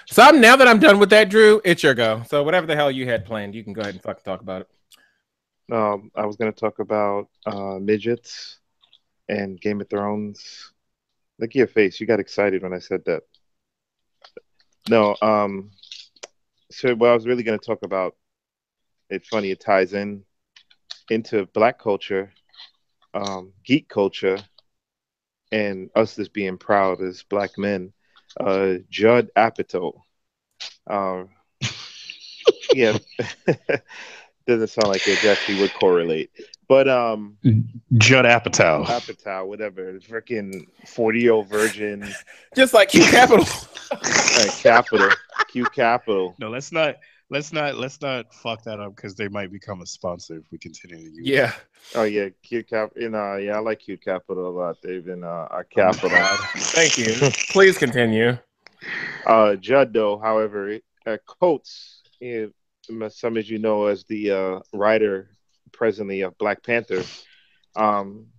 So now that I'm done with that, Drew, it's your go. So whatever the hell you had planned, you can go ahead and fucking talk about it. I was gonna talk about midgets and Game of Thrones. Look at your face. You got excited when I said that. No, so what I was really gonna talk about, it's funny, it ties in into black culture, geek culture, and us as being proud as black men. Judd Apatow. Uh, yeah, doesn't sound like it actually would correlate. But Judd Apatow. Apatow, whatever, freaking 40-year-old virgin, Just like Q Capital. capital, Q Capital. No, let's not fuck that up because they might become a sponsor if we continue to use Yeah. that. Oh yeah, Q Cap. Yeah, I like Q Capital a lot. They've been our Oh my capital. God. Thank you. Please continue. Judd, though, however, Coates, some as you know as the writer presently of Black Panther.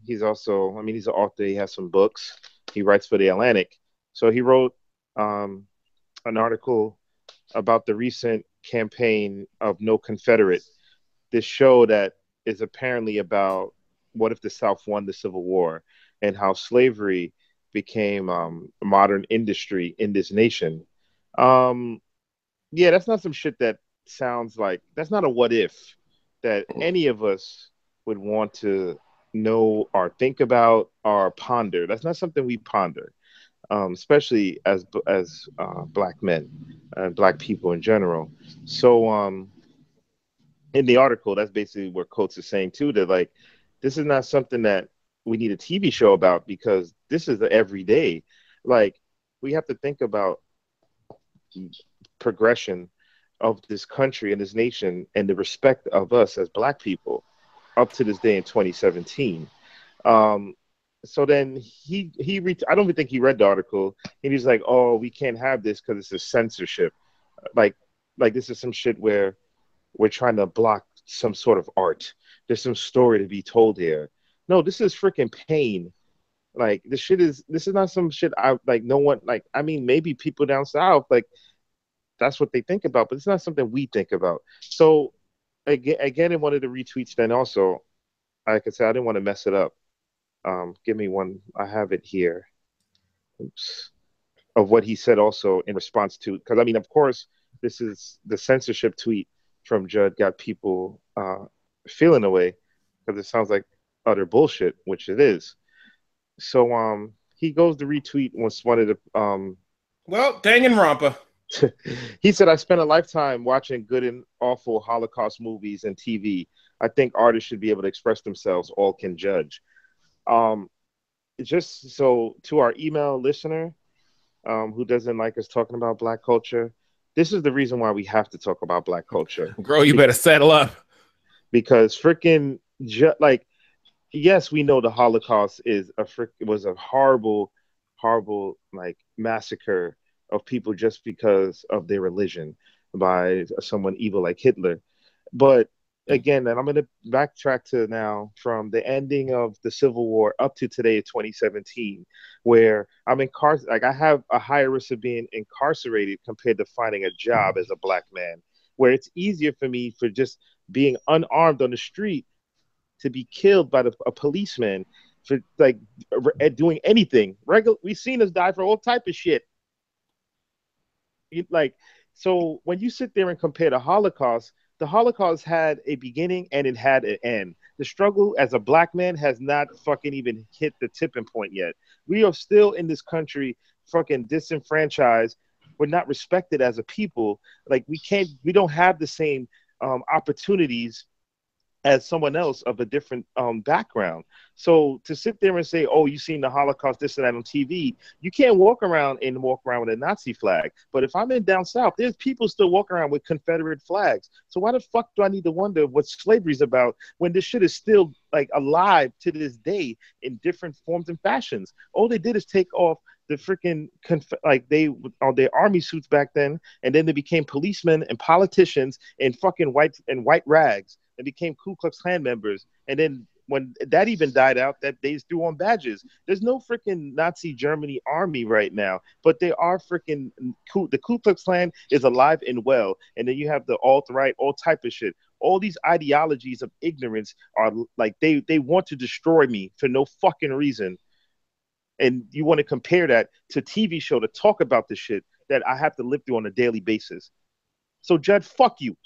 He's also, I mean, he's an author. He has some books. He writes for the Atlantic. So he wrote um, an article about the recent campaign of No Confederate, this show that is apparently about what if the South won the Civil War and how slavery became a modern industry in this nation. Um, yeah, that's not some shit that sounds like that's not a what if that any of us would want to know or think about or ponder. That's not something we ponder, especially as black men and black people in general. So in the article, that's basically what Coates is saying too. That like this is not something that we need a TV show about because this is the everyday. Like we have to think about progression of this country and this nation and the respect of us as black people up to this day in 2017. Um, so then I don't even think he read the article. And he's like, "Oh, we can't have this because it's a censorship. Like, like this is some shit where we're trying to block some sort of art. There's some story to be told here. No, this is freaking pain. Like this is not some shit I like. No one like. I mean, maybe people down south like that's what they think about, but it's not something we think about. So again, in one of the retweets, then also, like I said, I didn't want to mess it up. Give me one. I have it here. Oops. Of what he said also in response to, because I mean, of course, this is the censorship tweet from Judd got people feeling away because it sounds like utter bullshit, which it is. So he goes to retweet was one of the Well, dang and rompa. he said, I spent a lifetime watching good and awful Holocaust movies and TV. I think artists should be able to express themselves. All can judge. Um, just so to our email listener who doesn't like us talking about black culture, this is the reason why we have to talk about black culture. Girl, you better settle up. Because freaking, like, yes, we know the Holocaust was a horrible, horrible like massacre of people just because of their religion by someone evil like Hitler. But again, and I'm going to backtrack to now from the ending of the Civil War up to today, 2017, where I'm incarcerated. Like I have a higher risk of being incarcerated compared to finding a job as a black man, where it's easier for me for just being unarmed on the street to be killed by a policeman for like doing anything. We've seen us die for all type of shit. Like so, when you sit there and compare the Holocaust had a beginning and it had an end. The struggle as a black man has not fucking even hit the tipping point yet. We are still in this country fucking disenfranchised. We're not respected as a people. Like we don't have the same opportunities as someone else of a different background. So to sit there and say, "Oh, you seen the Holocaust, this and that on TV," you can't walk around with a Nazi flag. But if I'm in down south, there's people still walking around with Confederate flags. So why the fuck do I need to wonder what slavery's about when this shit is still like alive to this day in different forms and fashions? All they did is take off the freaking like they on their army suits back then, and then they became policemen and politicians in fucking white rags and became Ku Klux Klan members, and then when that even died out, that they threw on badges. There's no freaking Nazi Germany army right now, but they are freaking the Ku Klux Klan is alive and well, and then you have the alt right, all type of shit. All these ideologies of ignorance are like they want to destroy me for no fucking reason. And you want to compare that to TV show to talk about the shit that I have to live through on a daily basis. So Judd, fuck you.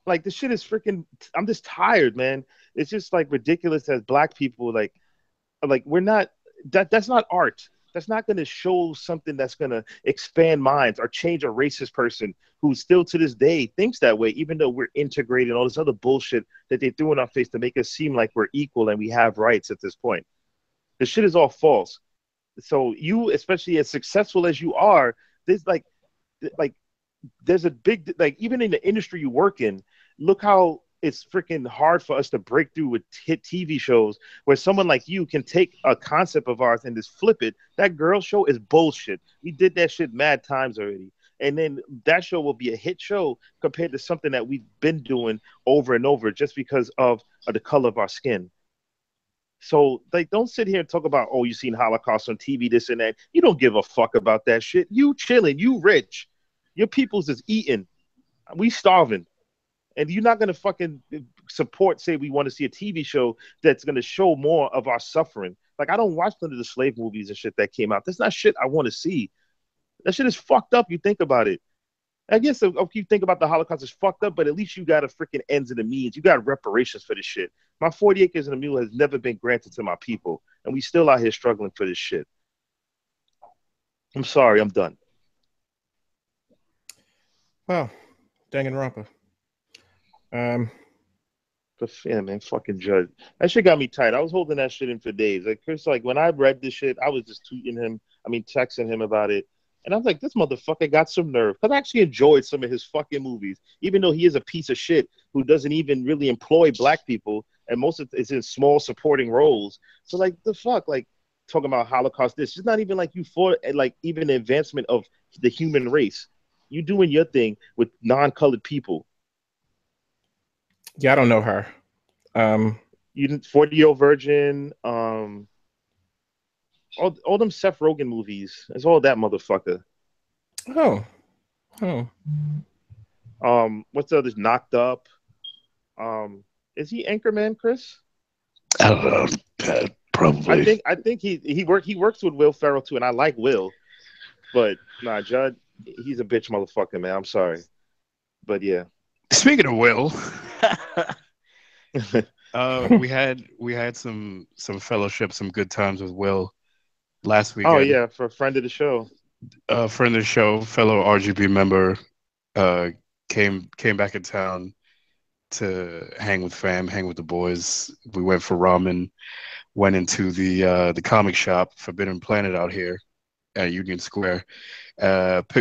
Like this shit is freaking. I'm just tired, man. It's just like ridiculous as black people. Like we're not. That's not art. That's not going to show something that's going to expand minds or change a racist person who still to this day thinks that way, even though we're integrating all this other bullshit that they threw in our face to make us seem like we're equal and we have rights at this point. The shit is all false. So you, especially as successful as you are, there's like there's a big, like, even in the industry you work in, look how it's freaking hard for us to break through with hit TV shows where someone like you can take a concept of ours and just flip it. That girl show is bullshit. We did that shit mad times already. And then that show will be a hit show compared to something that we've been doing over and over just because of the color of our skin. So, like, don't sit here and talk about, oh, you seen Holocaust on TV, this and that. You don't give a fuck about that shit. You chilling, you rich. Your people's is eating. We starving. And you're not going to fucking support, say we want to see a TV show that's going to show more of our suffering. Like, I don't watch none of the slave movies and shit that came out. That's not shit I want to see. That shit is fucked up. You think about it. I guess if you think about the Holocaust, it's fucked up, but at least you got a freaking ends and the means. You got reparations for this shit. My 40 acres and a mule has never been granted to my people, and we still out here struggling for this shit. I'm sorry, I'm done. Wow, Danganronpa. But yeah, man, fucking Judd. That shit got me tight. I was holding that shit in for days. Like Chris, like when I read this shit, I was just texting him about it. And I was like, this motherfucker got some nerve. Because I actually enjoyed some of his fucking movies, even though he is a piece of shit who doesn't even really employ black people. And most of it's in small supporting roles. So, like, the fuck? Like, talking about Holocaust, this is not even like you for, like, even the advancement of the human race. You doing your thing with non-colored people. Yeah, I don't know her. You didn't 40-Year-Old Virgin, all them Seth Rogen movies. It's all that motherfucker. Oh. What's the others? Knocked Up. Is he Anchorman, Chris? I don't know. Probably. I think he works with Will Ferrell too, and I like Will. But nah, Judd, he's a bitch motherfucker, man. I'm sorry. But yeah. Speaking of Will, we had some fellowship, some good times with Will last weekend. Oh yeah, for a friend of the show. Friend of the show, fellow RGB member, came back in town to hang with fam, hang with the boys. We went for ramen, went into the comic shop, Forbidden Planet, out here at Union Square.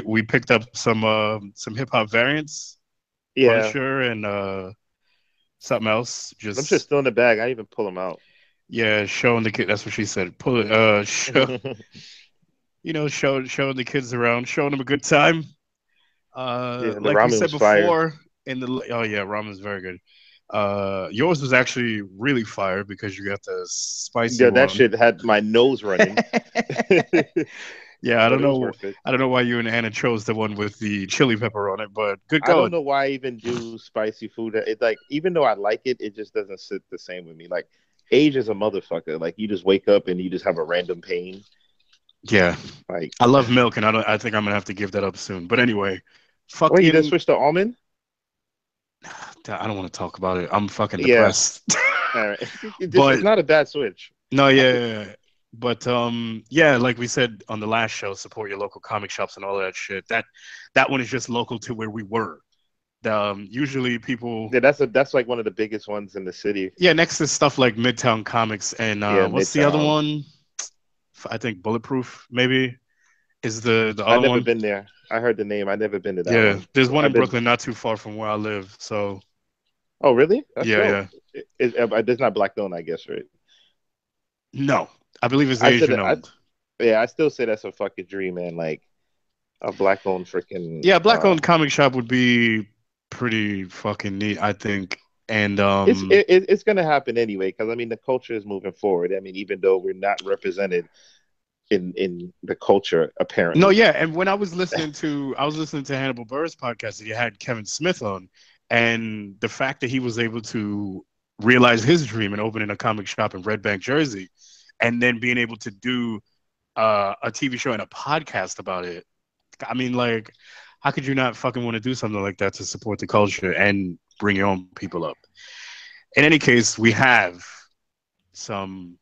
We picked up some hip hop variants. Yeah. Punisher and something else. I'm just still in the bag. I didn't even pull them out. Yeah, showing the kid. That's what she said. Pull it. Showing the kids around, showing them a good time. Like we said before, fire. Ramen's very good. Yours was actually really fire because you got the spicy. Yeah, that shit had my nose running. Yeah, I don't know why you and Anna chose the one with the chili pepper on it, but good going. I don't know why I even do spicy food. It, like, even though I like it, it just doesn't sit the same with me. Like, age is a motherfucker. Like, you just wake up and you just have a random pain. Yeah, like I love milk, and I think I'm gonna have to give that up soon. But anyway, fucking. Wait, you just switched to almond? I don't want to talk about it. I'm fucking depressed. All right. It's not a bad switch. No, yeah. But like we said on the last show, support your local comic shops and all that shit. That one is just local to where we were. Usually people. Yeah, that's like one of the biggest ones in the city. Yeah, next to stuff like Midtown Comics and what's Midtown. The other one? I think Bulletproof maybe is the other one. I've never been there. I heard the name. I've never been to that. Yeah, one. There's one in Brooklyn, not too far from where I live. So. Oh really? That's yeah. It's not black owned, I guess, right? No. I believe it's Asian owned. I still say that's a fucking dream, man. Like a black owned freaking. Yeah, black owned comic shop would be pretty fucking neat. I think And It's going to happen anyway because I mean the culture is moving forward. I mean, even though we're not represented in the culture no, apparently. yeah. And when I was listening to Hannibal Buress podcast, and he had Kevin Smith on, and the fact that he was able to realize his dream and opening a comic shop in Red Bank, Jersey, and then being able to do a TV show and a podcast about it. I mean, like, how could you not fucking want to do something like that to support the culture and bring your own people up? In any case, we have some,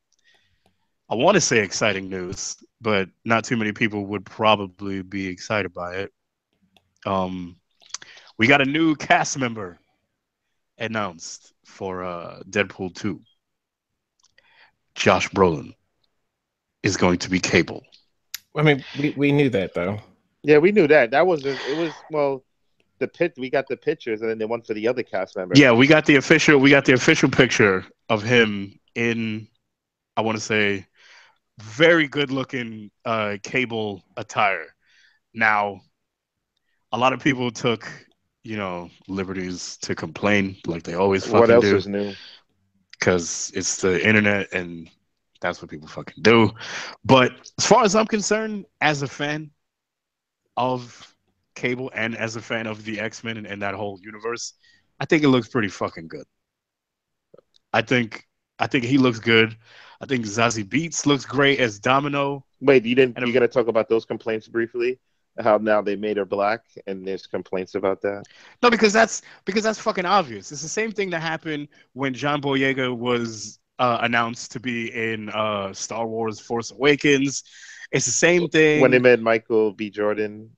I want to say exciting news, but not too many people would probably be excited by it. Um, we got a new cast member announced for Deadpool 2. Josh Brolin is going to be Cable. I mean, we knew that though. Yeah, we knew that. That was it was well we got the pictures and then the one for the other cast member. Yeah, we got the official picture of him in, I want to say, very good looking Cable attire. Now, a lot of people took, liberties to complain like they always fucking What else do, is new? because it's the internet and that's what people fucking do. But as far as I'm concerned, as a fan of Cable and as a fan of the X-Men and that whole universe, I think it looks pretty fucking good. I think he looks good. I think Zazie Beetz looks great as Domino. Wait, you gonna talk about those complaints briefly? How now they made her black and there's complaints about that? No, because that's fucking obvious. It's the same thing that happened when John Boyega was announced to be in Star Wars Force Awakens. It's the same thing when they made Michael B. Jordan.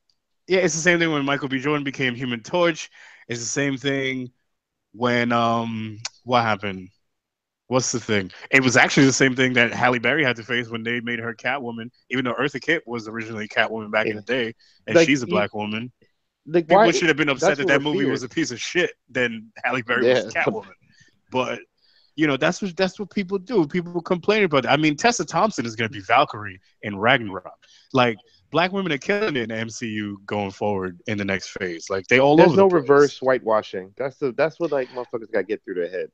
Yeah, it's the same thing when Michael B. Jordan became Human Torch. It's the same thing when what happened? What's the thing? It was actually the same thing that Halle Berry had to face when they made her Catwoman, even though Eartha Kitt was originally Catwoman back in the day, and she's a black woman. People should have been upset that movie was a piece of shit than Halle Berry was Catwoman. But that's what people do. People complain about it. I mean, Tessa Thompson is going to be Valkyrie in Ragnarok. Like, black women are killing it in the MCU going forward in the next phase. Like, they all There's over no the place. reverse whitewashing. That's what like motherfuckers got to get through their head.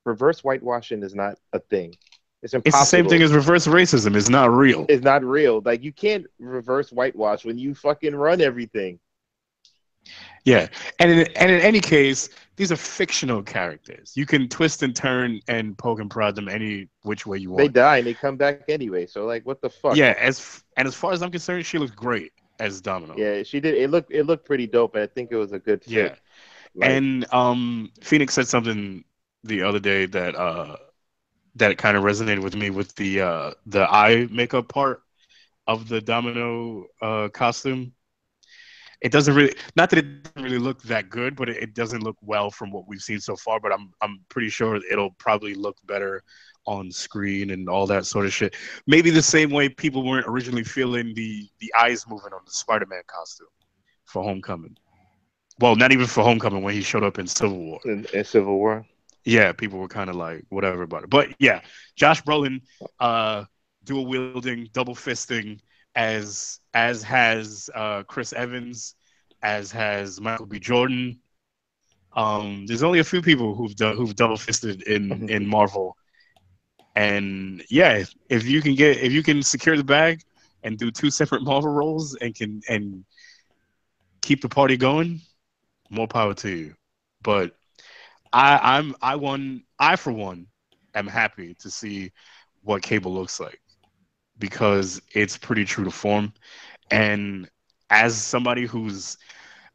Reverse whitewashing is not a thing. It's impossible. It's the same thing as reverse racism. It's not real. It's not real. Like, you can't reverse whitewash when you fucking run everything. Yeah, and in any case, these are fictional characters. You can twist and turn and poke and prod them any which way you want. They die and they come back anyway. So like, what the fuck? Yeah, as far as I'm concerned, she looks great as Domino. Yeah, she did. It looked pretty dope. I think it was a good fit. Yeah, and Phoenix said something the other day that that kind of resonated with me with the eye makeup part of the Domino costume. It doesn't really, not that it doesn't really look that good, but it doesn't look well from what we've seen so far. But I'm pretty sure it'll probably look better on screen and all that sort of shit. Maybe the same way people weren't originally feeling the eyes moving on the Spider-Man costume for Homecoming. Well, not even for Homecoming, when he showed up in Civil War. In Civil War? Yeah, people were kind of like, whatever about it. But yeah, Josh Brolin, dual wielding, double fisting, as has Chris Evans, as has Michael B. Jordan. There's only a few people who've double fisted in Marvel, and yeah, if you can secure the bag and do 2 separate Marvel roles and keep the party going, more power to you. But I for one am happy to see what Cable looks like, because it's pretty true to form. And as somebody who's,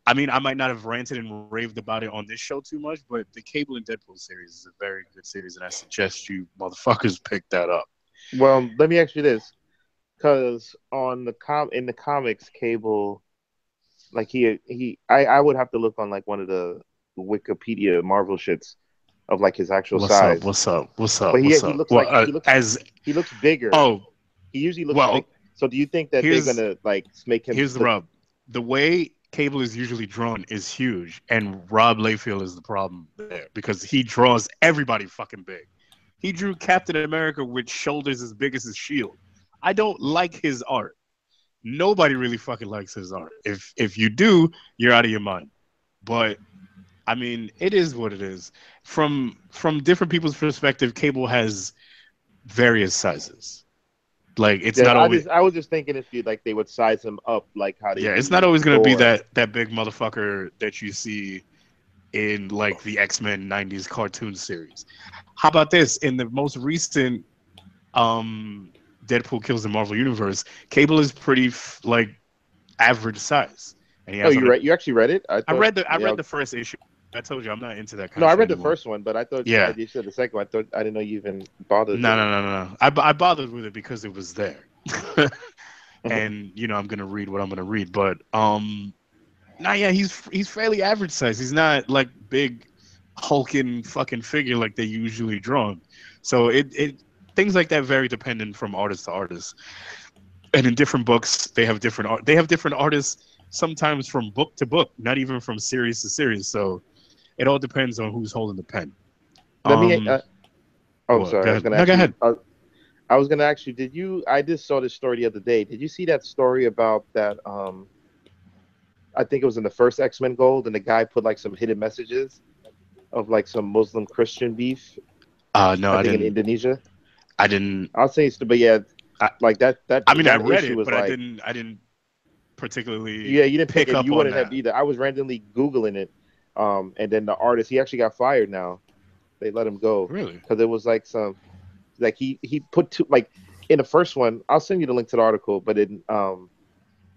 I mean, I might not have ranted and raved about it on this show too much, but the Cable and Deadpool series is a very good series, and I suggest you motherfuckers pick that up. Well, let me ask you this, because in the comics, Cable, like I would have to look on like one of the Wikipedia Marvel shits of like his actual size. What's up? But he looks bigger. Oh, he usually looks big. So do you think that they're gonna like make him? Here's the rub: the way Cable is usually drawn is huge, and Rob Liefeld is the problem there, because he draws everybody fucking big. He drew Captain America with shoulders as big as his shield. I don't like his art. Nobody really fucking likes his art. If you do, you're out of your mind. But I mean, it is what it is. From different people's perspective, Cable has various sizes. Like it's Yeah, not always I was just thinking if you like they would size him up like how they yeah, it's do not always gonna be Thor. that big motherfucker that you see in like the X-Men '90s cartoon series. How about this? In the most recent um Deadpool kills the Marvel Universe, Cable is pretty like average size, and he Oh, has on you a. read? You actually read it? I thought. I Yeah. read the first issue. I told you I'm not into that kind No, of I shit read the anymore. first one, but I thought Yeah, you said the second one. I thought I didn't know you even bothered no, with no, it. no, no, no. I bothered with it because it was there, Mhm. and I'm gonna read what I'm gonna read. But nah, yeah, he's fairly average size. He's not like big, hulking fucking figure like they usually draw him. So it things like that vary dependent from artist to artist. And in different books, they have different art. They have different artists sometimes from book to book, not even from series to series. So it all depends on who's holding the pen. Let me. Um, Oh, I'm what? sorry. Go I was ahead. gonna No, ask go you. ahead. I was gonna ask you. Did you? I just saw this story the other day. Did you see that story about that? I think it was in the first X Men Gold, and the guy put like some hidden messages of like some Muslim Christian beef. No, I I think in didn't. Indonesia. I didn't. I'll say, but yeah, I, like I mean, I that read issue it, was but I like, didn't. I didn't particularly yeah, you didn't pick pick it. up You on wouldn't have that. either. I was randomly googling it, and then the artist he actually got fired now. They let him go Really? because it was like some like he put two like in the first one. I'll send you the link to the article, but in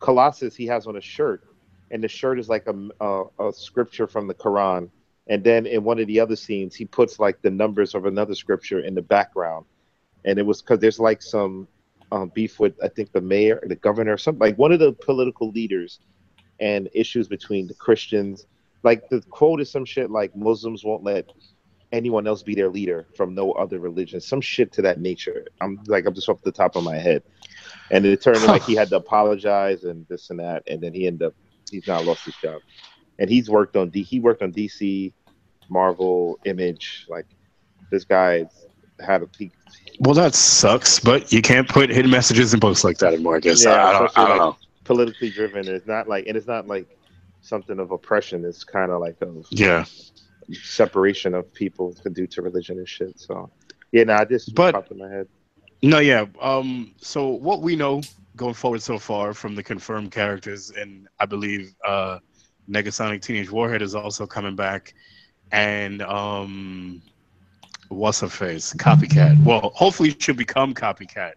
Colossus he has on a shirt, and the shirt is like a scripture from the Quran. And then in one of the other scenes, he puts like the numbers of another scripture in the background, and it was because there's like some beef with I think the mayor, the governor, something like one of the political leaders, and issues between the Christians. Like the quote is some shit like Muslims won't let anyone else be their leader from no other religion, some shit to that nature. I'm just off the top of my head, and it turned in Huh. like he had to apologize and this and that, and then he's now lost his job, and he worked on DC, Marvel, Image, like this guy had a peak. Well, that sucks, but you can't put hidden messages in books like that anymore. I guess Yeah, I don't. especially I don't like know. politically driven. It's not like, and it's not like something of oppression. It's kind of like of Yeah, separation of people due to religion and shit. So, yeah, nah, this just but popped in my head. no, yeah. So what we know going forward so far from the confirmed characters, and I believe Negasonic Teenage Warhead is also coming back, and what's her face? Copycat. Well, hopefully she'll become Copycat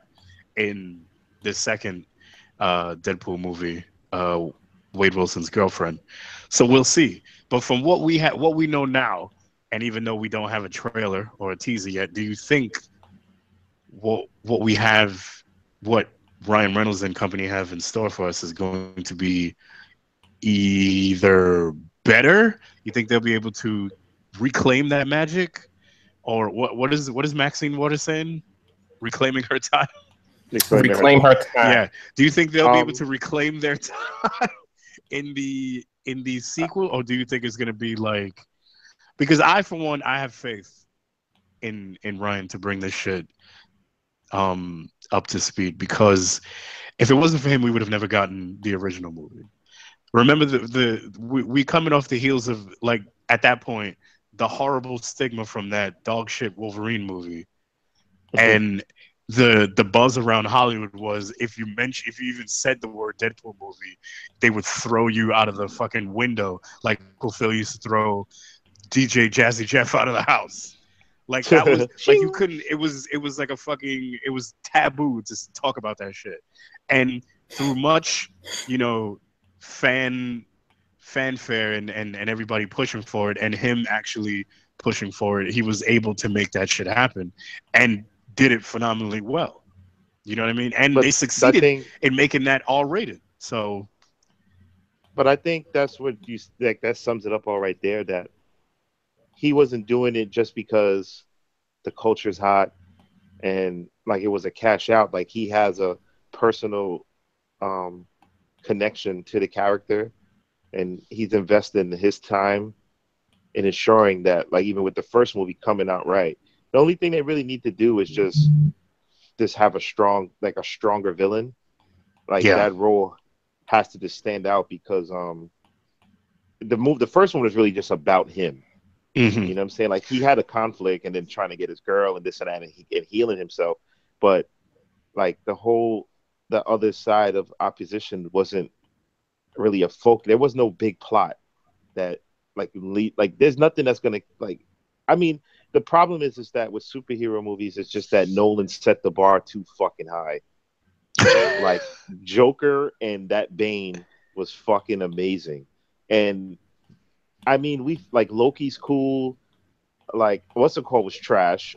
in the second Deadpool movie. Wade Wilson's girlfriend. So we'll see. But from what we know now, and even though we don't have a trailer or a teaser yet, do you think what we have, what Ryan Reynolds and company have in store for us is going to be either better? You think they'll be able to reclaim that magic, or what is Maxine Waters saying? Reclaiming her time. Reclaiming her Reclaim time. her time. Yeah. Do you think they'll be able Um, to reclaim their time in the sequel, or do you think it's gonna be like, because I for one I have faith in Ryan to bring this shit up to speed, because if it wasn't for him we would have never gotten the original movie. Remember we coming off the heels of, like, at that point, the horrible stigma from that dog shit Wolverine movie, and the buzz around Hollywood was if you even said the word Deadpool movie, they would throw you out of the fucking window like Uncle Phil used to throw DJ Jazzy Jeff out of the house. Like that was like you Ching. couldn't. It was like a fucking. It was taboo to talk about that shit. And through much, you know, fan fanfare and everybody pushing for it, and him actually pushing for it, he was able to make that shit happen, and did it phenomenally well. You know what I mean? And but they I succeeded think, in making that all rated. So but I think that's what you like. That sums it up all right there. That he wasn't doing it just because the culture's hot and like it was a cash out. Like he has a personal um, connection to the character, and he's invested in his time in ensuring that, like even with the first movie coming out right, the only thing they really need to do is just have a stronger villain. Like yeah, that role has to just stand out because the first one was really just about him. Hmm. You know what I'm saying? Like he had a conflict and then trying to get his girl and this and that and healing himself. But like the other side of opposition wasn't really a folk. There was no big plot that like there's nothing that's gonna like. I mean, the problem is that with superhero movies, it's just that Nolan set the bar too fucking high. Like Joker and that Bane was fucking amazing, and I mean we like Loki's cool. Like what's it called was trash.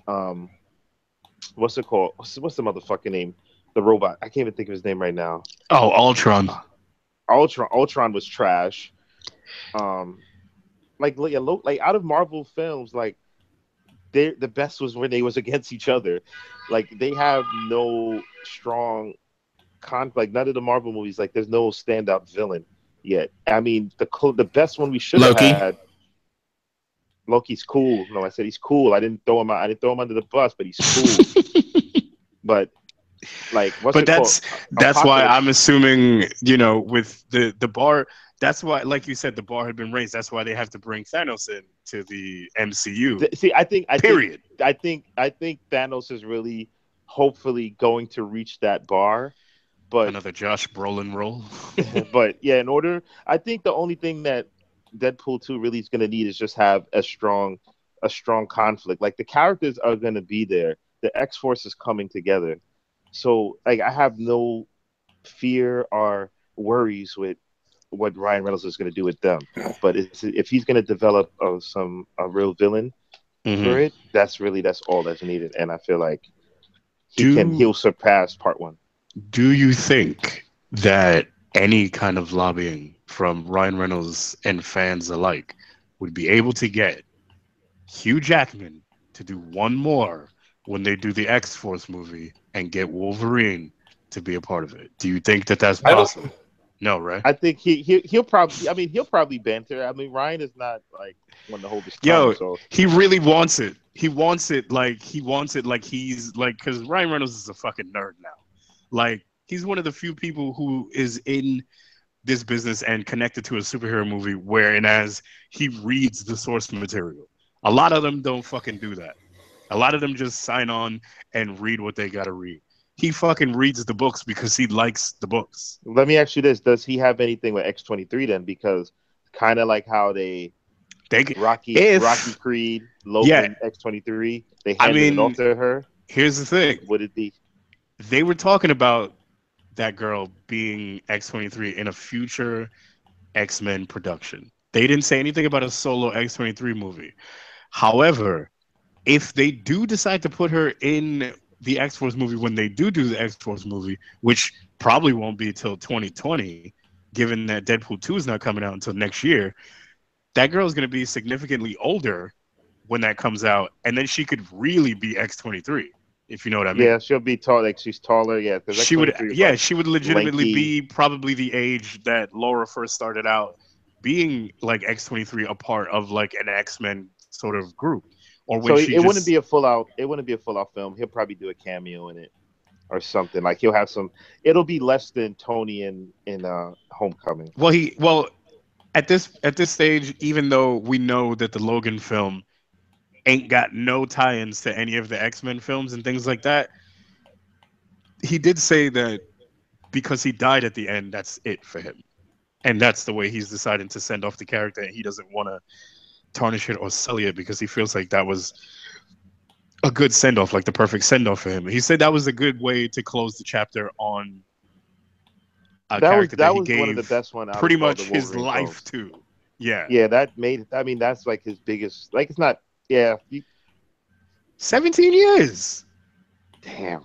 What's it called? What's the motherfucking name? The robot. I can't even think of his name right now. Oh, Ultron. Ultron was trash. Um, like out of Marvel films, like they the best was when they was against each other. Like they have no strong like none of the Marvel movies. Like there's no standout villain yet. I mean, the best one we should have Loki. had. Loki's cool. No, I said he's cool. I didn't throw him out. I didn't throw him under the bus, but he's cool. But like, what's But it called? that's why Apocalypse. I'm assuming, with the bar. That's why, like you said, the bar had been raised. That's why they have to bring Thanos in to the MCU. See, Period. I think Thanos is really, hopefully, going to reach that bar. But Another Josh Brolin role. but yeah, I think the only thing that Deadpool 2 really is going to need is just have a strong conflict. Like the characters are going to be there. The X Force is coming together. So like I have no fear or worries with what Ryan Reynolds is going to do with them. But if he's going to develop a real villain for Mhm. it, that's all that's needed. And I feel like Do he'll surpass part one. do you think that any kind of lobbying from Ryan Reynolds and fans alike would be able to get Hugh Jackman to do one more when they do the X Force movie and get Wolverine to be a part of it? Do you think that that's I don't. possible? No, right? I think he'll probably. I mean, he'll probably banter. I mean, Ryan is not like one to hold his tongue. Yo, So he really wants it. He wants it like he's like, because Ryan Reynolds is a fucking nerd now. Like he's one of the few people who is in this business and connected to a superhero movie, wherein as he reads the source material. A lot of them don't fucking do that. A lot of them just sign on and read what they gotta read. He fucking reads the books because he likes the books. let me ask you this: does he have anything with X-23 then? Because kind of like how they They Rocky if Creed, yeah, Logan, X-23, they I handed it off mean, to her. here's the thing. Would it be? They were talking about that girl being X-23 in a future X-Men production. They didn't say anything about a solo X-23 movie. However, if they do decide to put her in the X-Force movie when they do the X-Force movie, which probably won't be till 2020, given that Deadpool 2 is not coming out until next year, that girl is going to be significantly older when that comes out, and then she could really be X-23, if you know what I mean. Yeah, she'll be tall. Like she's taller. Yeah, because She would, X-23 is yeah, like she would legitimately lanky. be probably the age that Laura first started out being like X-23, a part of like an X-Men sort of group, or when So she it wouldn't just be a full out. It wouldn't be a full out film. He'll probably do a cameo in it or something. Like he'll have some. It'll be less than Tony in Homecoming. well at this stage, even though we know that the Logan film ain't got no tie-ins to any of the X-Men films and things like that, he did say that because he died at the end, that's it for him. And that's the way he's deciding to send off the character. And he doesn't want to tarnish it or sully it because he feels like that was a good send off, like the perfect send off for him. He said that was a good way to close the chapter on a character that That he was one of the gave best one out pretty of all the much his Wolverine life films. to. Yeah. Yeah, that made. I mean, that's like his biggest. Like it's not. Yeah. 17 years. Damn.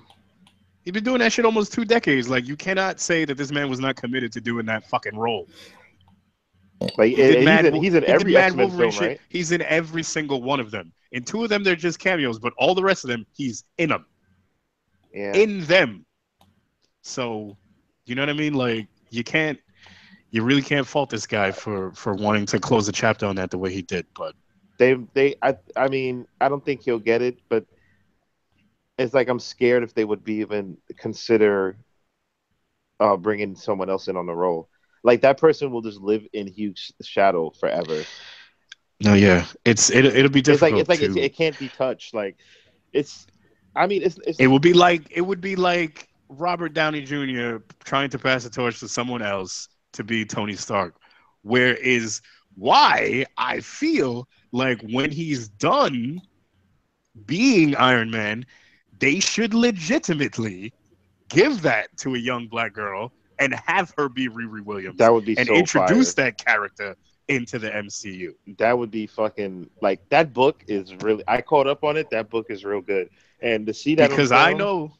He's been doing that shit almost 2 decades. Like, you cannot say that this man was not committed to doing that fucking role. Like He did he's in he did every Mad X-Men Wolverine film, shit. right? He's in every single one of them. In two of them, they're just cameos, but all the rest of them, he's in them. Yeah. In them. So, you know what I mean? Like, you really can't fault this guy for wanting to close the chapter on that the way he did. But I mean, I don't think he'll get it, but it's like I'm scared if they would be even consider bringing someone else in on the role. Like that person will just live in Hugh's shadow forever. No, yeah, it'll be difficult It can't be touched. Like it's, I mean, it's It would be like Robert Downey Jr. trying to pass the torch to someone else to be Tony Stark. Whereas why I feel like when he's done being Iron Man, they should legitimately give that to a young black girl and have her be Riri Williams. That would be and so introduce fire. that character into the MCU. That would be fucking like that book is really. I caught up on it. That book is real good, and to see that Because on I film, know,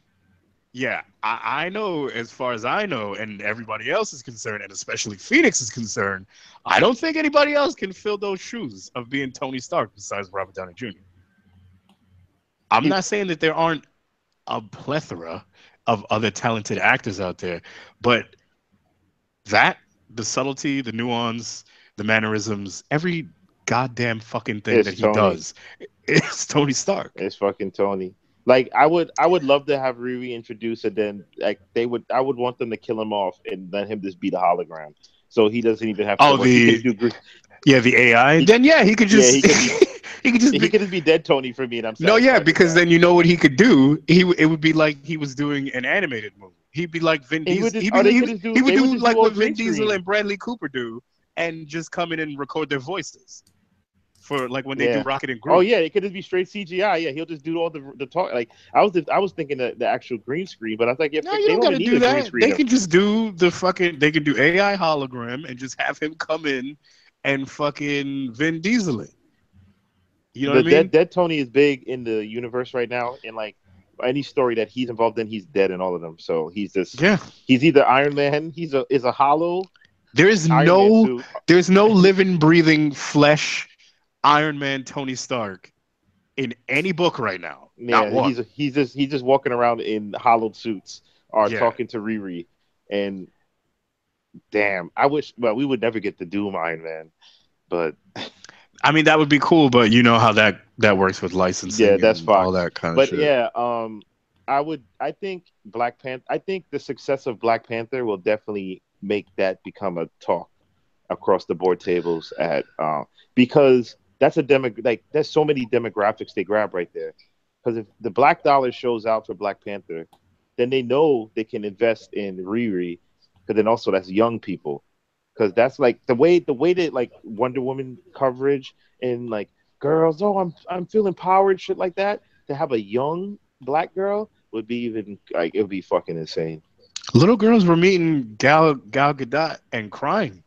yeah, I know as far as I know, and everybody else is concerned, and especially Phoenix is concerned, I don't think anybody else can fill those shoes of being Tony Stark besides Robert Downey Jr. I'm not saying that there aren't a plethora of other talented actors out there, but the subtlety, the nuance, the mannerisms, every goddamn fucking thing it's that he Tony. does, it's Tony Stark. It's fucking Tony. Like I would love to have Riri introduced, and then like I would want them to kill him off and let him just be the hologram, so he doesn't even have to. Oh, the AI. Then yeah, he could just he could just be dead Tony for me, and I'm no, yeah, because then you know what he could do. It would be like he was doing an animated movie. He'd be like Vin Diesel. He would do like what Vin Diesel and Bradley Cooper do, and just come in and record their voices for like when they do Rocket and Groot. Oh yeah, it could just be straight CGI. Yeah, he'll just do all the talk. Like I was thinking the actual green screen, but I was like, no, you don't gotta do that. They can just do they can do AI hologram and just have him come in and fucking Vin Diesel it. You know what I mean? Dead Tony is big in the universe right now, and like any story that he's involved in, he's dead in all of them. So he's just he's either Iron Man, is a hollow. There's no living, breathing flesh Iron Man Tony Stark in any book right now. Yeah, he's just walking around in hollowed suits or talking to Riri, and damn, I wish. Well, we would never get the Doom Iron Man, but. I mean, that would be cool, but you know how that works with licensing. Yeah, that's fine. All that kind of shit. But yeah, I think Black Panther. I think the success of Black Panther will definitely make that become a talk across the board tables at because that's there's so many demographics they grab right there. Because if the black dollar shows out for Black Panther, then they know they can invest in Riri. Because then also that's young people. Because that's like the way that like Wonder Woman coverage and like girls, I'm feeling powered, shit like that. To have a young black girl would be even like it would be fucking insane. Little girls were meeting Gal Gadot and crying.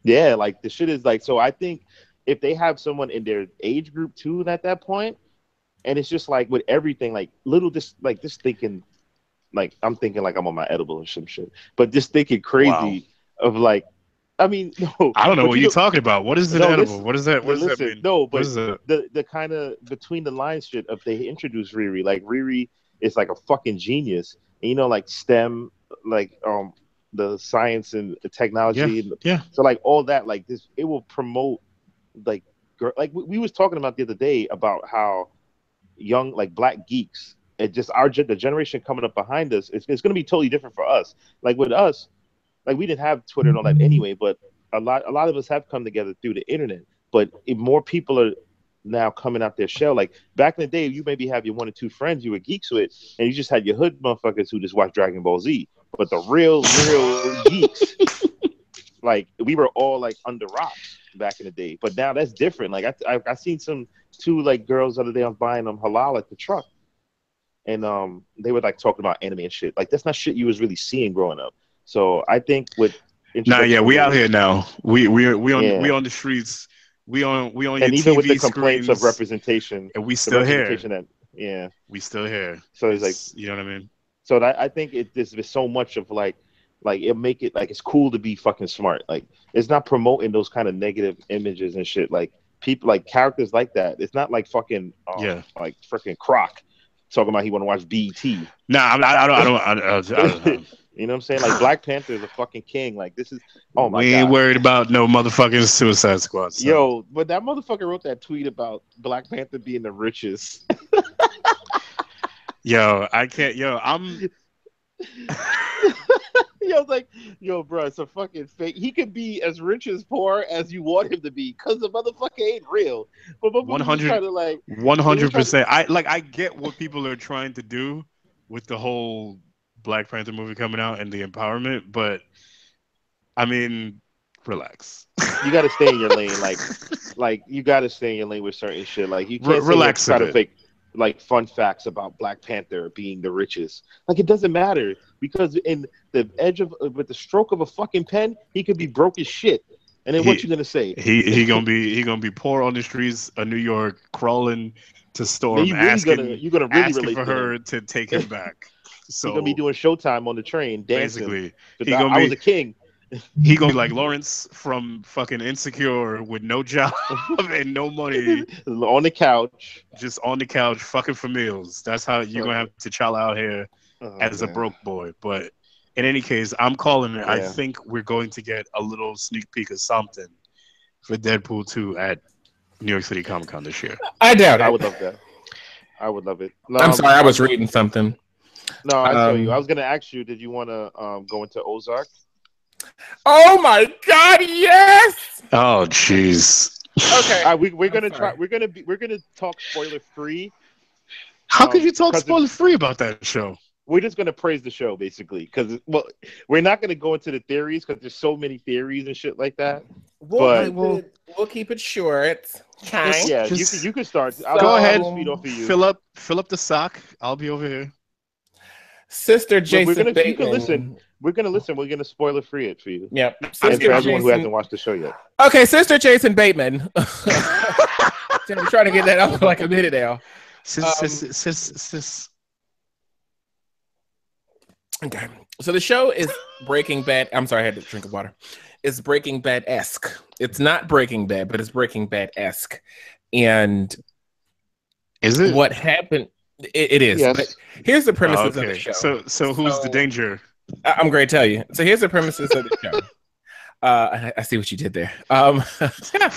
Yeah, like the shit is like so. I think if they have someone in their age group too at that point, and it's just like with everything, like little just thinking, like I'm thinking like I'm on my edible or some shit, but just thinking crazy of like. I mean, no. I don't know what you're talking about. What is an edible? What is that? What does that mean? No, but the kind of between the lines shit of they introduce Riri. Like Riri is like a fucking genius. And, you know, like STEM, like the science and the technology. Yeah. So like all that, like this, it will promote like we was talking about the other day about how young like black geeks. It just the generation coming up behind us. It's going to be totally different for us. Like with us. Like we didn't have Twitter and all that anyway, but a lot of us have come together through the internet. But if more people are now coming out their shell. Like back in the day, you maybe have your one or two friends you were geeks with, and you just had your hood motherfuckers who just watched Dragon Ball Z. But the real geeks, like we were all like under rocks back in the day. But now that's different. Like I seen two like girls the other day. I was buying them halal at the truck, and they were like talking about anime and shit. Like that's not shit you was really seeing growing up. So I think with we out here now. We on the streets. We on your and even TV with the complaints screens, of representation, and we still here. We still here. So it's like you know what I mean. So I think there's so much of like it make it like it's cool to be fucking smart. Like it's not promoting those kind of negative images and shit. Like people like characters like that. It's not like fucking like freaking Croc talking about he want to watch BET. Nah, I don't. You know what I'm saying? Like Black Panther is a fucking king. Like this is my God. We ain't worried about no motherfucking Suicide Squad. So. Yo, but that motherfucker wrote that tweet about Black Panther being the richest. Yo, I can't. Yo, was like, yo, bro, it's a fucking fake. He could be as rich as poor as you want him to be, cause the motherfucker ain't real. But motherfuckers just trying to like, they were trying to. 100%. I get what people are trying to do with the whole Black Panther movie coming out and the empowerment, but I mean, relax. You got to stay in your lane, like you got to stay in your lane with certain shit. Like you can't Relax try a to bit. fake like fun facts about Black Panther being the richest. Like it doesn't matter because in the edge of with the stroke of a fucking pen, he could be broke as shit. And then what He you gonna say? he gonna be poor on the streets of New York, crawling to Then Storm, you're gonna really asking relate for to her him. to take him back. You're gonna be So doing Showtime on the train, dancing. basically, But I was a king. he gonna be like Lawrence from fucking Insecure with no job and no money, On the couch. just on the couch fucking for meals. That's how you're gonna have T'Challa out here Oh, as a man. broke boy. But in any case, I'm calling it. I Yeah. think we're going to get a little sneak peek of something for Deadpool 2 at New York City Comic Con this year. I doubt it. I would love that. I would love it. I'm sorry, I was reading something. No, I saw you. I was gonna ask you, did you want to go into Ozark? Oh my God, yes. Oh, jeez. Okay. We're gonna I'm sorry. try. We're gonna talk spoiler free. How could you talk 'cause spoiler free about that show? We're just gonna praise the show basically, because we're not gonna go into the theories because there's so many theories and shit like that. But- We'll keep it short. Okay. Yeah, Just- you can start. Go I'll ahead. Speed off of you. Fill up the sock. I'll be over here. Sister Jason You can Bateman. listen. We're gonna listen. We're gonna spoiler free it for you, Yep. and Sister for everyone who Jason- hasn't watched the show yet. Okay, Sister Jason Bateman. I'm trying to get that out for like a minute now. Sis. Okay. So the show is Breaking Bad. I'm sorry, I had to drink of water. It's Breaking Bad-esque. It's not Breaking Bad, but it's Breaking Bad-esque. And Is it? what happened? It is. Yes. But here's the premises of the Okay. show. So who's the So- danger? I'm going to tell you. So here's the premises of the show. I see what you did there. Fucking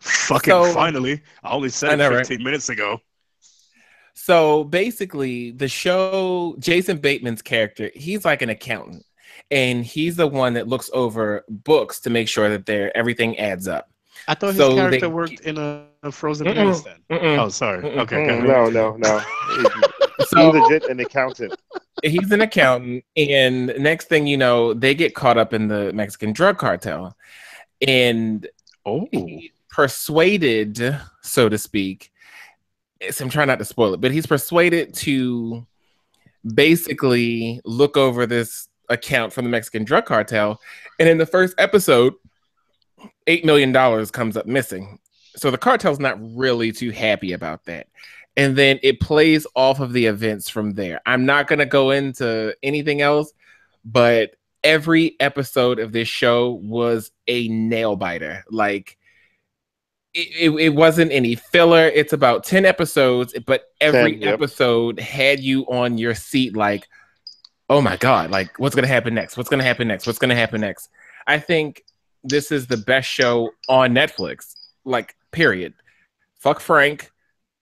So- finally. I only said I know, it right? 15 minutes ago. So basically, the show, Jason Bateman's character, he's like an accountant, and he's the one that looks over books to make sure that everything adds up. I thought his So character they- worked in a frozen Mm-mm, bandstand. mm-mm. Oh, sorry. Mm-mm. Okay. go ahead. No. He's So legit an accountant. he's an accountant, and next thing you know, they get caught up in the Mexican drug cartel, and Oh. he persuaded, so to speak. So I'm trying not to spoil it, but he's persuaded to basically look over this account from the Mexican drug cartel. And in the first episode, $8 million comes up missing. So the cartel's not really too happy about that. And then it plays off of the events from there. I'm not going to go into anything else, but every episode of this show was a nail biter. Like, it wasn't any filler. It's about 10 episodes, but every 10, yep. episode had you on your seat like, oh my God, like what's going to happen next? What's going to happen next? What's going to happen next? I think this is the best show on Netflix, like period. Fuck Frank.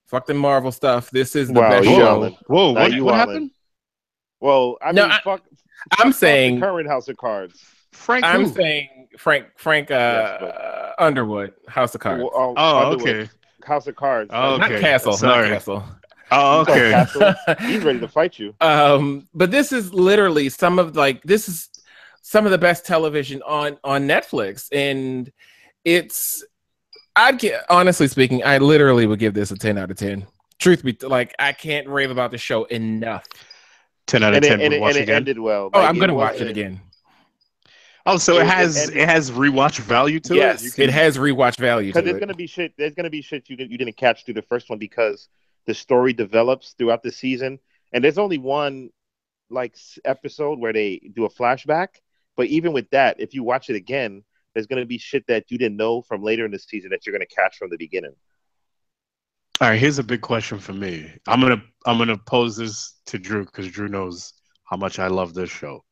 Fuck the Marvel stuff. This is the Wow, best you show. wildin'. Whoa, Now what, you what wildin'. happened? Well, I No, mean, fuck I'm the saying current House of Cards. Frank I'm who? saying Frank Yes, Underwood, House of Cards. Well, Oh, Underwood, okay. House of Cards. Oh, Not okay. Castle. Sorry. Not Castle. Oh, You thought okay. Castle? He's ready to fight you. But this is literally some of the best television on Netflix, and honestly speaking, I literally would give this a 10 out of 10. Truth be like, I can't rave about the show enough. 10 out of And 10 it, would watch and it again. ended well. Oh, Like, I'm gonna it watch it wasn't- again. Oh, so it it has rewatch value to Yes, it? You can- it has rewatch value to Because there's it. gonna be shit. There's gonna be shit you didn't catch through the first one because the story develops throughout the season, and there's only one like episode where they do a flashback. But even with that, if you watch it again, there's gonna be shit that you didn't know from later in the season that you're gonna catch from the beginning. All right, here's a big question for me. I'm gonna pose this to Drew because Drew knows how much I love this show.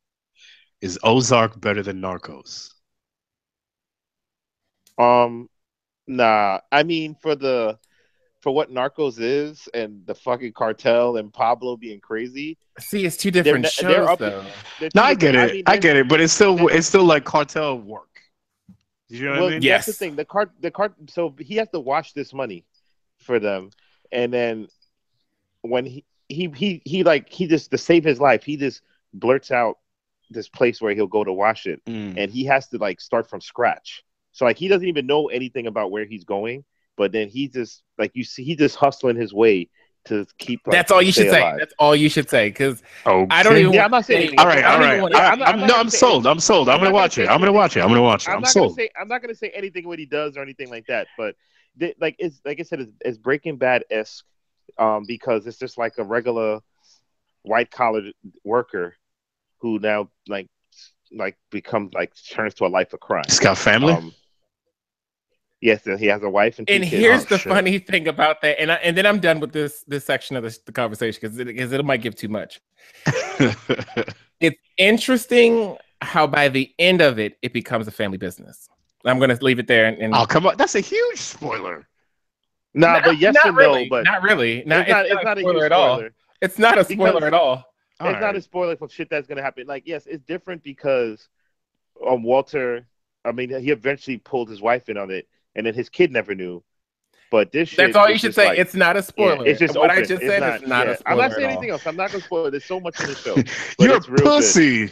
Is Ozark better than Narcos? Nah. I mean, for the for what Narcos is and the fucking cartel and Pablo being crazy. See, it's two different shows, they're up, though. No, I get it. I get it, but it's still like cartel work. You know what I mean? That's the thing. The cart. So he has to wash this money for them, and then when he just to save his life, he just blurts out this place where he'll go to wash it, and he has to like start from scratch. So like he doesn't even know anything about where he's going, but then he just like you see, he just hustling his way to keep. Like, that's all you should say. Alive. That's all you should say because I don't even. Yeah, I'm not saying anything. All right. I'm sold. I'm sold. I'm gonna watch it. I'm not gonna say anything what he does or anything like that. But it's like I said, it's Breaking Bad-esque, because it's just like a regular white collar worker who now like becomes like turns to a life of crime. He's got family. Yes, he has a wife and two kids. Here's the funny thing about that, and then I'm done with this section of the conversation because it might give too much. It's interesting how by the end of it becomes a family business. I'm going to leave it there. And oh, come on, that's a huge spoiler. But yes and really, no, but not really. It's not a spoiler at all. It's not a spoiler at all. It's not a spoiler for shit that's going to happen. Like, yes, it's different because Walter. I mean, he eventually pulled his wife in on it. And then his kid never knew. But this shit. That's all you should say. Like, it's not a spoiler. Yeah, it's just what open. I just said is not a spoiler. I'm not saying anything else. I'm not going to spoil it. There's so much in the show. You're a pussy.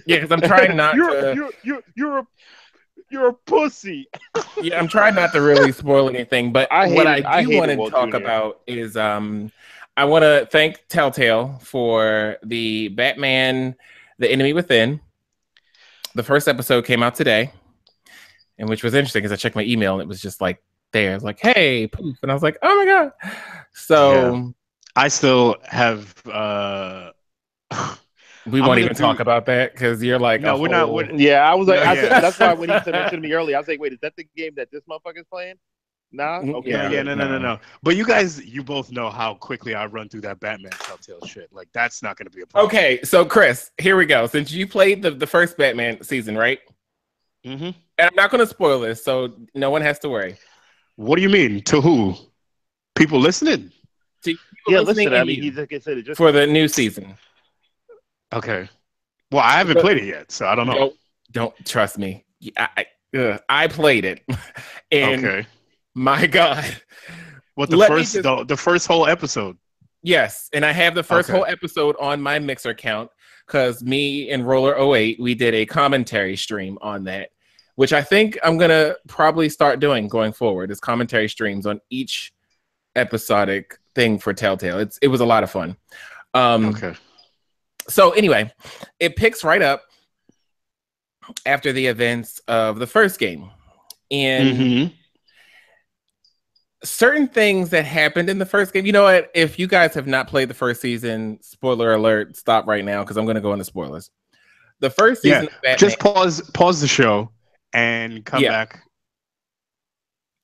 Yeah, because I'm trying not to. You're a pussy. Yeah, I'm trying not to really spoil anything. But what I do want to talk Jr. about is I want to thank Telltale for the Batman: The Enemy Within. The first episode came out today. And which was interesting because I checked my email and it was just like there. It's like, hey, poof. And I was like, oh my God. So I still have we won't even talk about that because you're like, no, we're not. Yeah, I was like, that's why when he mentioned to me earlier, I was like, wait, is that the game that this motherfucker's playing? Nah. Okay. No. But you both know how quickly I run through that Batman Telltale shit. Like that's not going to be a problem. Okay, so Chris, here we go. Since you played the first Batman season, right? Mm-hmm. And I'm not going to spoil this, so no one has to worry. What do you mean? To who? People listening? Listen. I mean, like I said, it just for the new season. Okay. Well, I haven't played it yet, so I don't know. Don't trust me. I played it, and my God, what the first whole episode? Yes, and I have the first whole episode on my Mixer account because me and Roller 08 we did a commentary stream on that. Which I think I'm going to probably start doing going forward is commentary streams on each episodic thing for Telltale. It was a lot of fun. So anyway, it picks right up after the events of the first game. And certain things that happened in the first game, you know what? If you guys have not played the first season, spoiler alert, stop right now because I'm going to go into spoilers. The first season of Batman, just pause the show. And come back.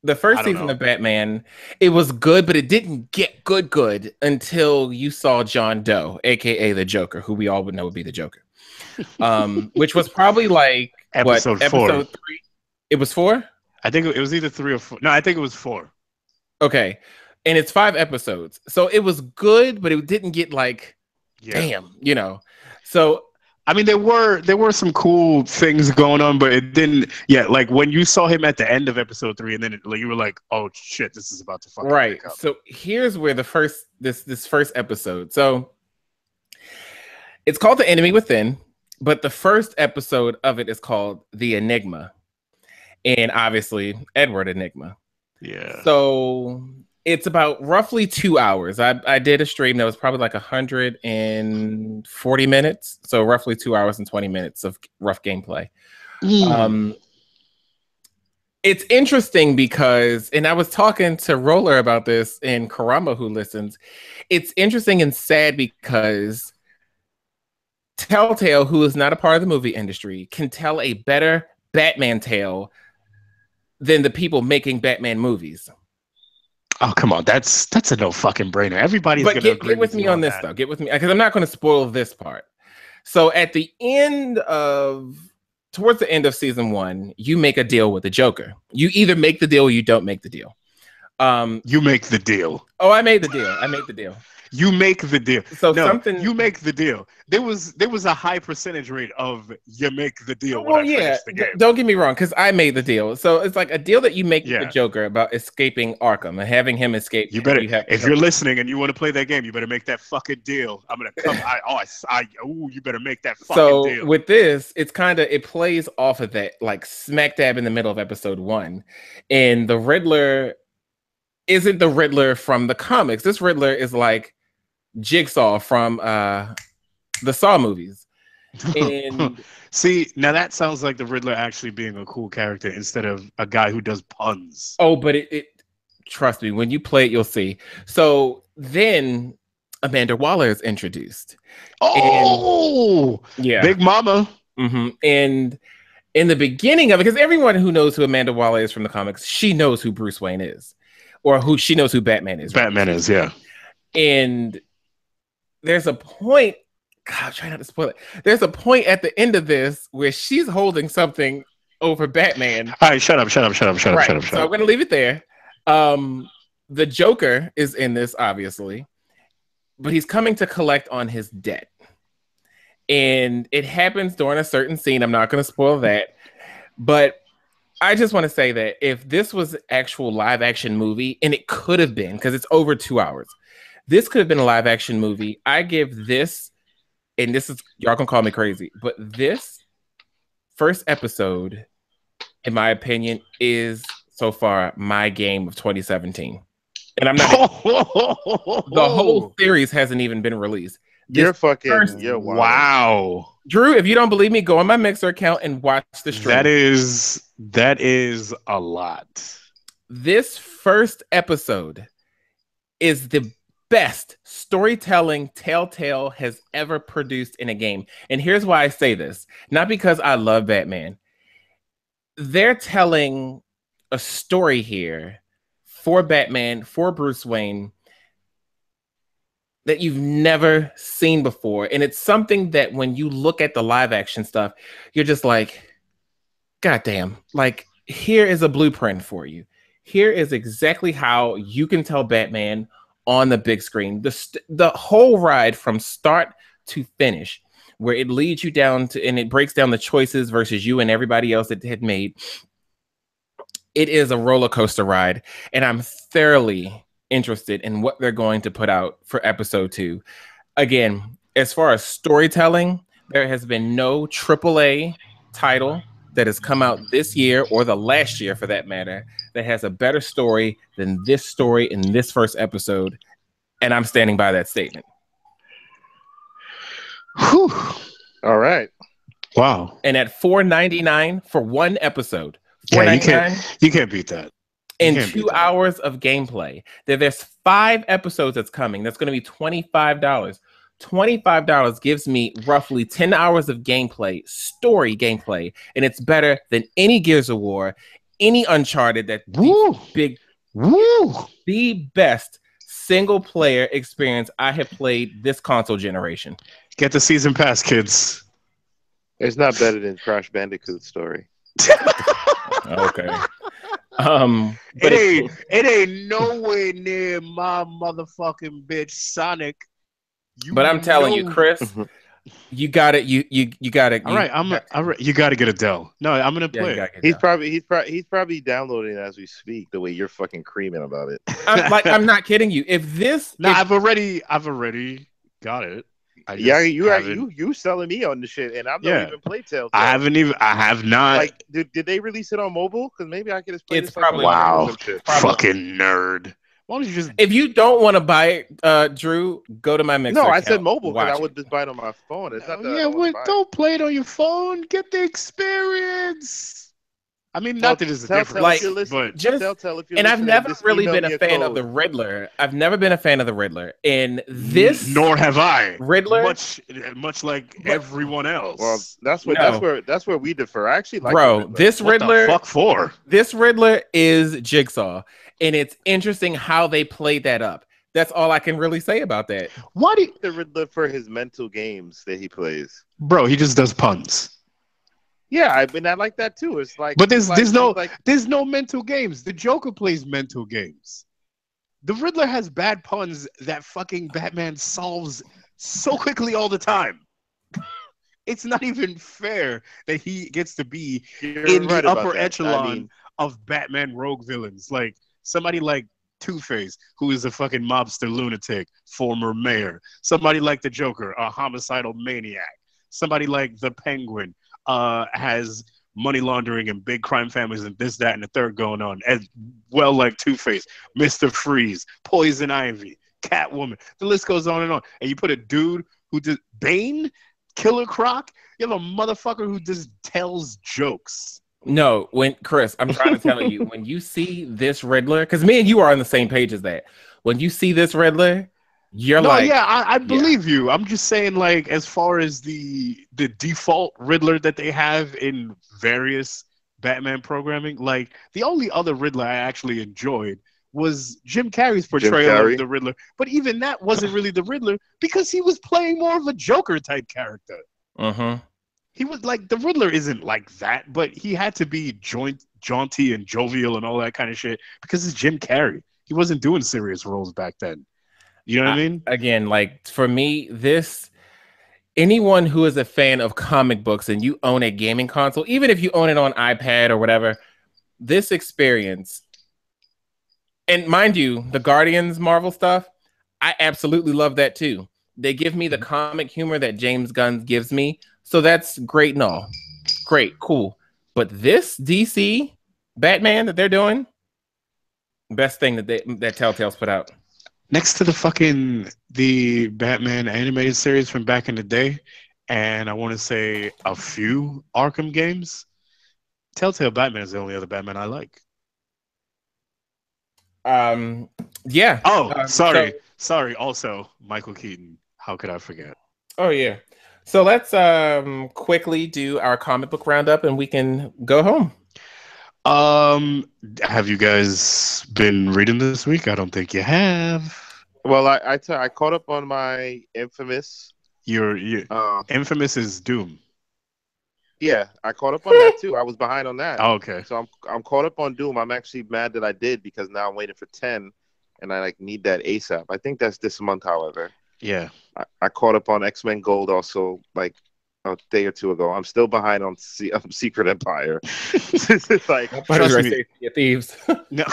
The first season of Batman, it was good, but it didn't get good until you saw John Doe, aka the Joker, who we all would know would be the Joker. Which was probably like episode 4. Episode 3. It was 4? I think it was either 3 or 4. No, I think it was 4. Okay. And it's 5 episodes. So it was good, but it didn't get like damn, you know. So I mean, there were some cool things going on, but it didn't. Yeah, like when you saw him at the end of episode 3, and then you were like, "Oh shit, this is about to fucking right." So here's where this first episode. So it's called The Enemy Within, but the first episode of it is called The Enigma, and obviously Edward Enigma. Yeah. So it's about roughly 2 hours. I did a stream that was probably like 140 minutes. So roughly 2 hours and 20 minutes of rough gameplay. It's interesting because, and I was talking to Roller about this and Karama who listens. It's interesting and sad because Telltale, who is not a part of the movie industry, can tell a better Batman tale than the people making Batman movies. Oh, come on. That's a no fucking brainer. Everybody's going to agree get with me on this, though. Get with me, because I'm not going to spoil this part. So at the towards the end of season 1, you make a deal with the Joker. You either make the deal or you don't make the deal. You make the deal. Oh, I made the deal. I made the deal. You make the deal. So no, something you make the deal. There was a high percentage rate of you make the deal when well, I yeah. finish the game. Don't get me wrong, because I made the deal. So it's like a deal that you make with the Yeah. Joker about escaping Arkham and having him escape. You better, You have to if help you're him. listening and you want to play that game, you better make that fucking deal. I'm gonna come. You better make that fucking So deal. with this, it's kind of it plays off of that, like smack dab in the middle of episode 1, and the Riddler isn't the Riddler from the comics. This Riddler is like Jigsaw from the Saw movies. And See, now that sounds like the Riddler actually being a cool character instead of a guy who does puns. oh, but it trust me, when you play it, you'll see. So then Amanda Waller is introduced. Oh, Yeah. Big Mama. And in the beginning of it, because everyone who knows who Amanda Waller is from the comics, she knows who Bruce Wayne is, or who she knows who Batman is. Batman is, yeah. And there's a point, God, I'm trying not to spoil it. There's a point at the end of this where she's holding something over Batman. All right, shut up. So I'm going to leave it there. The Joker is in this, obviously, but he's coming to collect on his debt. And it happens during a certain scene. I'm not going to spoil that. But I just want to say that if this was actual live action movie, and it could have been, because it's over 2 hours, this could have been a live action movie. I give this, and this is, y'all can call me crazy, but this first episode, in my opinion, is so far my game of 2017. And I'm not, the whole series hasn't even been released. You're fucking, first- you're wild. Wow. Drew, if you don't believe me, go on my Mixer account and watch the stream. That is a lot. This first episode is the best storytelling Telltale has ever produced in a game. And here's why I say this. Not because I love Batman. They're telling a story here for Batman, for Bruce Wayne, that you've never seen before. And it's something that when you look at the live action stuff, you're just like, God damn, like, here is a blueprint for you. Here is exactly how you can tell Batman on the big screen. The whole ride from start to finish, where it leads you down to, and it breaks down the choices versus you and everybody else that had made. It is a roller coaster ride, and I'm thoroughly interested in what they're going to put out for episode 2. Again, as far as storytelling, there has been no AAA title that has come out this year, or the last year for that matter, that has a better story than this story in this first episode. And I'm standing by that statement. Whew. All right. Wow. And at $4.99 for one episode, Yeah, $4.99 you can't beat that. and can't beat 2 that. hours of gameplay. There's 5 episodes that's coming. That's going to be $25. $25 gives me roughly 10 hours of gameplay, story gameplay, and it's better than any Gears of War, any Uncharted. That Woo. the best single player experience I have played this console generation. Get the season pass, kids. It's not better than Crash Bandicoot's story. Okay. But It ain't nowhere near my motherfucking bitch Sonic. But I'm telling you, Chris, you got it. You got it. All right, you got to get Adele. No, I'm gonna Yeah, play. you gotta it. get He's probably downloading it as we speak. The way you're fucking creaming about it. I'm not kidding you. If this, No, if- I've already got it. You selling me on the shit, and I've not even played Telltale. I have not. Like, did they release it on mobile? Because maybe I could just play It's this. probably like, wow, some shit. fucking nerd. Why don't you just? if you don't want to buy it, Drew, go to my Mixer. No, I account, said mobile watch because I it. would just buy it on my phone. It's not that. Yeah, don't play it on your phone. Get the experience. I mean, not that it's a difference, Like, but just Telltale, if you're and I've listening, never just really email been me a fan of code. the Riddler. I've never been a fan of the Riddler. And this nor have I. Riddler, Much like everyone else. Well, that's where we differ. I actually like bro, the Riddler. this What Riddler, the fuck for? this Riddler is Jigsaw, and it's interesting how they played that up. That's all I can really say about that. Why do you, the Riddler for his mental games that he plays. bro? He just does puns. Yeah, I like that too. It's like, But there's no like mental games. The Joker plays mental games. The Riddler has bad puns that fucking Batman solves so quickly all the time. It's not even fair that he gets to be You're in right the about upper that. I echelon mean, of Batman rogue villains. Like somebody like Two-Face, who is a fucking mobster lunatic, former mayor. Somebody like the Joker, a homicidal maniac. Somebody like the Penguin has money laundering and big crime families and this, that, and the third going on. As well like Two-Face, Mr. Freeze, Poison Ivy, Catwoman. The list goes on and on. And you put a dude who did Bane, Killer Croc, you have a motherfucker who just tells jokes. No, when Chris, I'm trying to tell you, when you see this Riddler, because me and you are on the same page as that. When you see this Riddler, you're No, like, yeah, I yeah. believe you. I'm just saying, like, as far as the default Riddler that they have in various Batman programming, like the only other Riddler I actually enjoyed was Jim Carrey's Jim portrayal of Carrey. the Riddler. But even that wasn't really the Riddler because he was playing more of a Joker type character. Mm-hmm. He was like the Riddler isn't like that, but he had to be jaunty and jovial and all that kind of shit because it's Jim Carrey. He wasn't doing serious roles back then. You know what I mean? Again, like for me, anyone who is a fan of comic books and you own a gaming console, even if you own it on iPad or whatever, this experience, and mind you, the Guardians Marvel stuff, I absolutely love that too. They give me the comic humor that James Gunn gives me, so that's great and all. Great, cool. But this DC Batman that they're doing, best thing that Telltale's put out. Next to the Batman animated series from back in the day, and I want to say a few Arkham games, Telltale Batman is the only other Batman I like. Yeah. Oh, sorry. Also, Michael Keaton. How could I forget? Oh yeah. So let's quickly do our comic book roundup, and we can go home. Have you guys been reading this week? I don't think you have. Well, I caught up on my Infamous. Your Infamous is Doom. Yeah, I caught up on that too. I was behind on that. Oh, okay. So I'm caught up on Doom. I'm actually mad that I did because now I'm waiting for 10, and I like need that ASAP. I think that's this month, however. Yeah. I caught up on X-Men Gold also like a day or two ago. I'm still behind on Secret Empire. It's like Trust me. Thieves. No,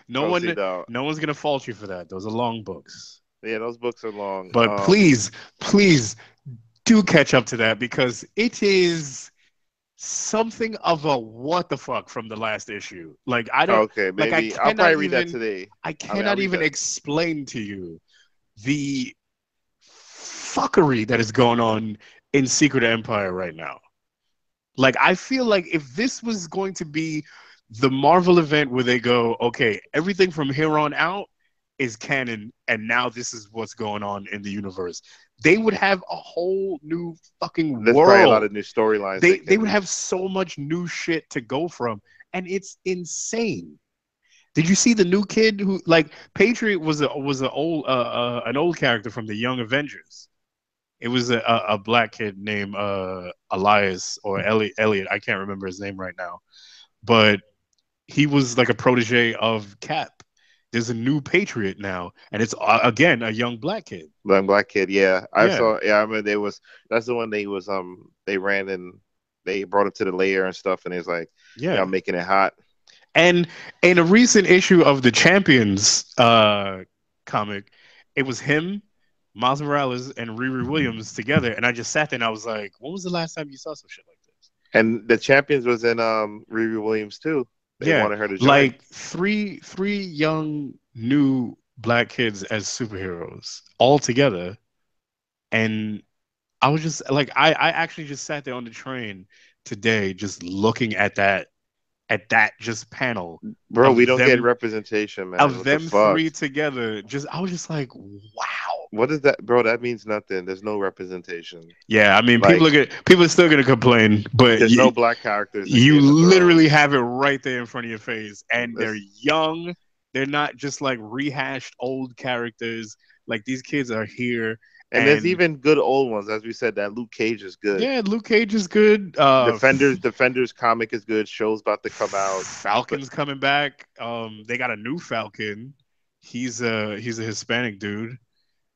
no no. one's gonna fault you for that. Those are long books. Yeah, those books are long. But please do catch up to that because it is something of a what the fuck from the last issue. Like I don't. Okay, maybe like, I'll probably read that today. I cannot even explain to you the fuckery that is going on in Secret Empire right now. Like I feel like if this was going to be the Marvel event where they go, okay, everything from here on out is canon, and now this is what's going on in the universe. They would have a whole new fucking There's world. probably a lot of new storylines. They would have so much new shit to go from, and it's insane. Did you see the new kid who like Patriot was an old character from the Young Avengers? It was a black kid named Elias or Elliot. I can't remember his name right now, but he was like a protege of Cap. There's a new Patriot now, and it's again a young black kid. Young black kid, yeah. I remember that's the one they ran and they brought him to the lair and stuff, and he was like, I'm making it hot. And in a recent issue of the Champions comic, it was him, Miles Morales, and Riri Williams together, and I just sat there and I was like, when was the last time you saw some shit like this? And the Champions was in Riri Williams too. They wanted her to join. Like three young new black kids as superheroes all together, and I was just like, I actually just sat there on the train today, just looking at that just panel. Bro, we don't get representation, man. Of them three together. I was just like, wow. What is that, bro? That means nothing. There's no representation. Yeah, I mean, like, people are still gonna complain, but there's no black characters. You literally have it right there in front of your face, and they're young. They're not just like rehashed old characters. Like these kids are here. And there's even good old ones, as we said. That Luke Cage is good. Yeah, Luke Cage is good. Defenders comic is good. Show's about to come out. Falcon's coming back. They got a new Falcon. He's a Hispanic dude.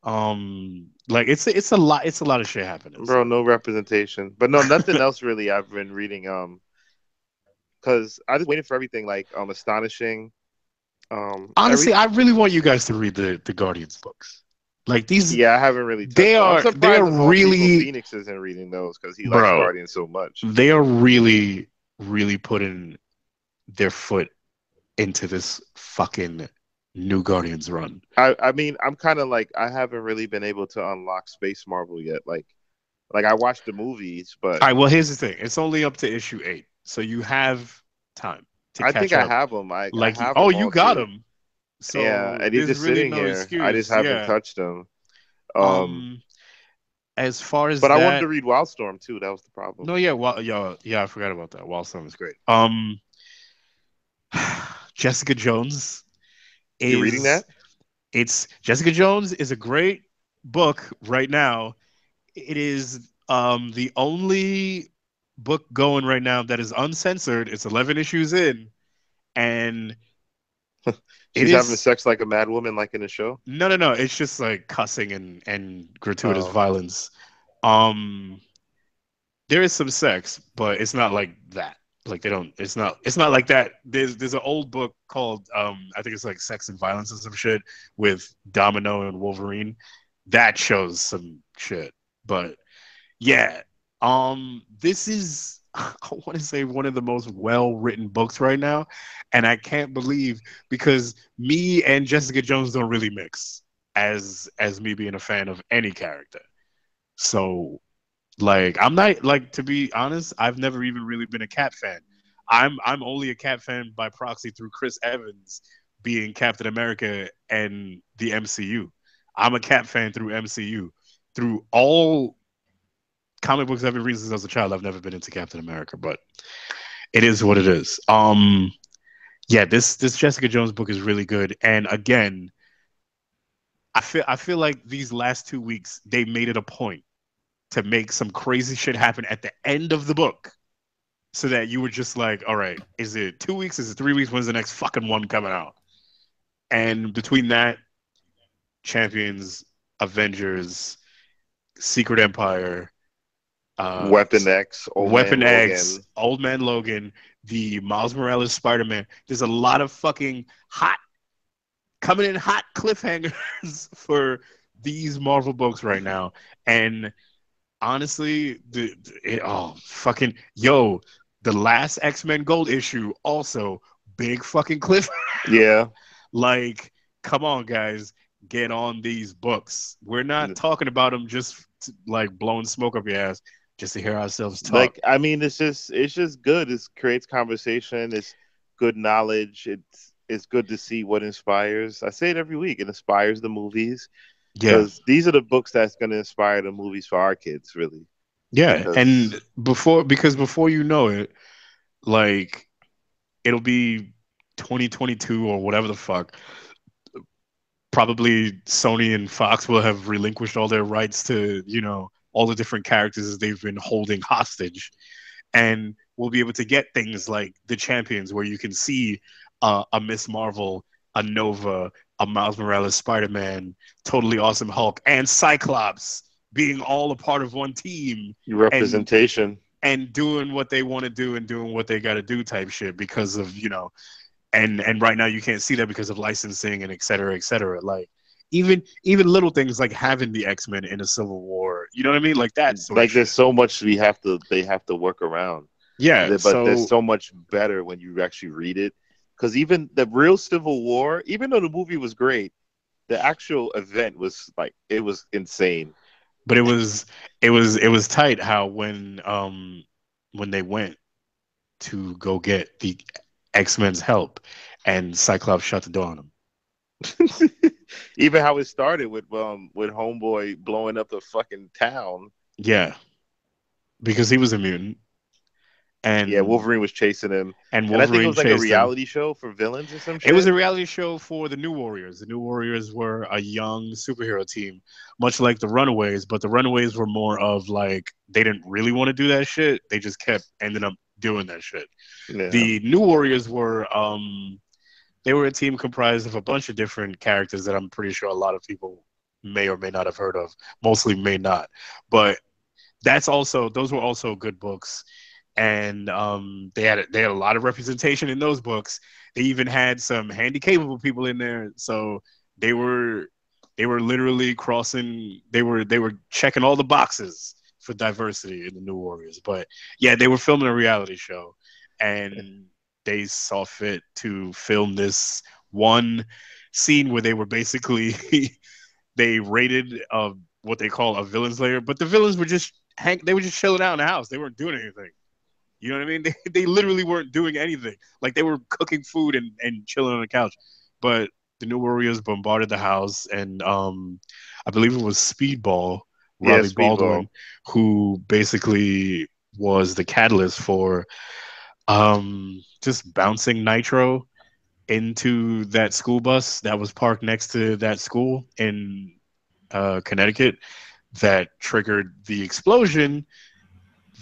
Like it's a lot of shit happening. Bro, no representation. But no, nothing else really I've been reading. Because I just waiting for everything like Astonishing. Honestly, I really want you guys to read the Guardians books. Like these, yeah, I haven't really touched them. I'm they surprised are of all people really, Phoenix isn't reading those because he likes bro. Guardians so much. They are really, really putting their foot into this fucking new Guardians run. I mean, I'm kind of like I haven't really been able to unlock Space Marvel yet. Like I watched the movies, but all right. Well, here's the thing: it's only up to issue 8, so you have time to I catch think I up. have them. I Like, have oh, them you all got too. them. So yeah, and he's there's just really sitting no here. excuse. I just haven't Yeah. touched them. As far as but that, I wanted to read Wildstorm too. That was the problem. No, yeah, yeah, I forgot about that. Wildstorm is great. Jessica Jones You reading that? It's Jessica Jones is a great book right now. It is the only book going right now that is uncensored. It's 11 issues in, and she's having sex like a mad woman, like in the show. No. It's just like cussing and gratuitous violence. There is some sex, but it's not like that. Like they don't. It's not like that. There's an old book called I think it's like Sex and Violence and some shit with Domino and Wolverine. That shows some shit. But yeah, this is I want to say one of the most well written books right now, and I can't believe because me and Jessica Jones don't really mix as me being a fan of any character. So like I'm not like to be honest, I've never even really been a Cap fan. I'm only a Cap fan by proxy through Chris Evans being Captain America and the MCU. I'm a Cap fan through MCU. Through all comic books I've been reading since I was a child, I've never been into Captain America, but it is what it is. Yeah, this Jessica Jones book is really good. And again, I feel like these last 2 weeks they made it a point to make some crazy shit happen at the end of the book so that you were just like, all right, is it 2 weeks? Is it 3 weeks? When's the next fucking one coming out? And between that, Champions, Avengers, Secret Empire, Weapon X, Old Man Logan, the Miles Morales Spider-Man. There's a lot of fucking coming in hot cliffhangers for these Marvel books right now. And honestly, the last X-Men Gold issue also big fucking cliff. Yeah. Like, come on, guys, get on these books. We're not talking about them just like blowing smoke up your ass just to hear ourselves talk. Like, I mean, it's just good. It creates conversation. It's good knowledge. It's good to see what inspires. I say it every week. It inspires the movies. Because these are the books that's going to inspire the movies for our kids, really. Yeah, and before you know it, like it'll be 2022 or whatever the fuck. Probably Sony and Fox will have relinquished all their rights to, all the different characters they've been holding hostage, and we'll be able to get things like the Champions, where you can see a Miss Marvel, a Nova, a Miles Morales Spider-Man, Totally Awesome Hulk, and Cyclops being all a part of one team. Representation. And doing what they want to do and doing what they got to do type shit because of, and right now you can't see that because of licensing and et cetera, like even little things like having the X-Men in a Civil War, you know what I mean? Like that sort like of there's shit. so much they have to work around. Yeah. But there's so much better when you actually read it. Because even the real Civil War, even though the movie was great, the actual event was like, it was insane. But it was tight how when they went to go get the X-Men's help and Cyclops shut the door on them. Even how it started with Homeboy blowing up the fucking town. Yeah. Because he was a mutant. And yeah, Wolverine was chasing him. And I think it was like a reality show for villains or some shit. It was a reality show for the New Warriors. The New Warriors were a young superhero team, much like the Runaways, but the Runaways were more of like, they didn't really want to do that shit. They just kept ending up doing that shit. Yeah. The New Warriors were They were a team comprised of a bunch of different characters that I'm pretty sure a lot of people may or may not have heard of. Mostly may not, but those were also good books, and they had a lot of representation in those books. They even had some handy capable people in there, so they were literally crossing. They were checking all the boxes for diversity in the New Warriors. But yeah, they were filming a reality show, and they saw fit to film this one scene where they were basically they raided what they call a villain's lair, but the villains were just they were just chilling out in the house. They weren't doing anything. You know what I mean? They literally weren't doing anything. Like they were cooking food and chilling on the couch. But the New Warriors bombarded the house, and I believe it was Speedball, Robbie Baldwin, who basically was the catalyst for just bouncing Nitro into that school bus that was parked next to that school in Connecticut that triggered the explosion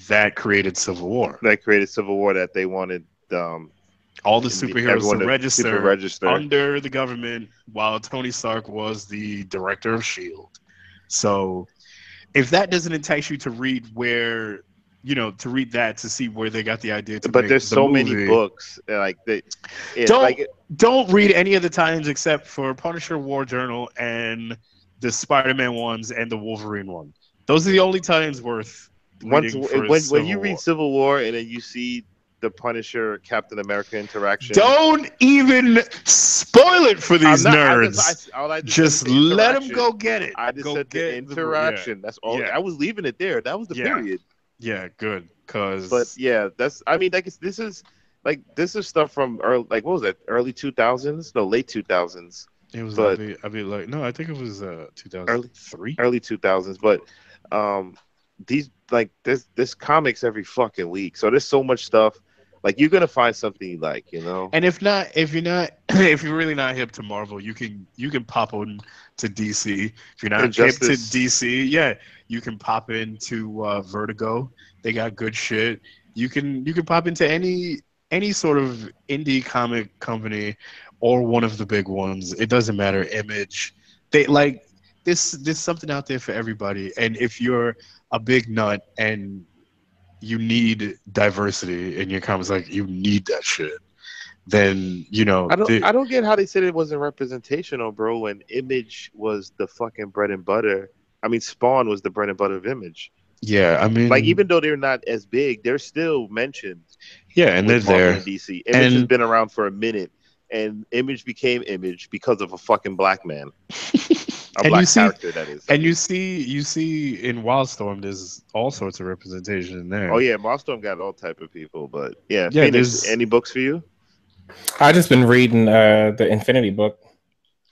that created Civil War. That they wanted all the superheroes to register under the government while Tony Stark was the director of S.H.I.E.L.D. So if that doesn't entice you to read to read that to see where they got the idea to but there's so many books don't read any of the times except for Punisher War Journal and the Spider-Man ones and the Wolverine one. Those are the only times worth reading. When you read Civil War and then you see the Punisher Captain America interaction, don't even spoil it for these nerds. Just let them go get it. I just said the interaction. That's all. Yeah. I was leaving it there. That was the period. Yeah, good. But yeah, this is stuff from early, what was it? Early 2000s? No, late 2000s. It was. I think it was 2003. Early 2000s. But this comics every fucking week. So there's so much stuff. Like you're gonna find something you like, And if you're really not hip to Marvel, you can pop on to DC. If you're not hip to DC, you can pop into Vertigo. They got good shit. You can pop into any sort of indie comic company or one of the big ones. It doesn't matter. Image. They there's something out there for everybody. And if you're a big nut and you need diversity in your comics, you need that shit, then I don't get how they said it wasn't representational, bro, when Image was the fucking bread and butter. I mean, Spawn was the bread and butter of Image. Yeah, I mean, even though they're not as big, they're still mentioned. Yeah, and they're there. In DC. Image has been around for a minute, and Image became Image because of a fucking black man. Character, that is. And you see in Wildstorm, there's all sorts of representation in there. Oh yeah, Wildstorm got all type of people, but yeah. Phoenix, any books for you? I just been reading the Infinity book.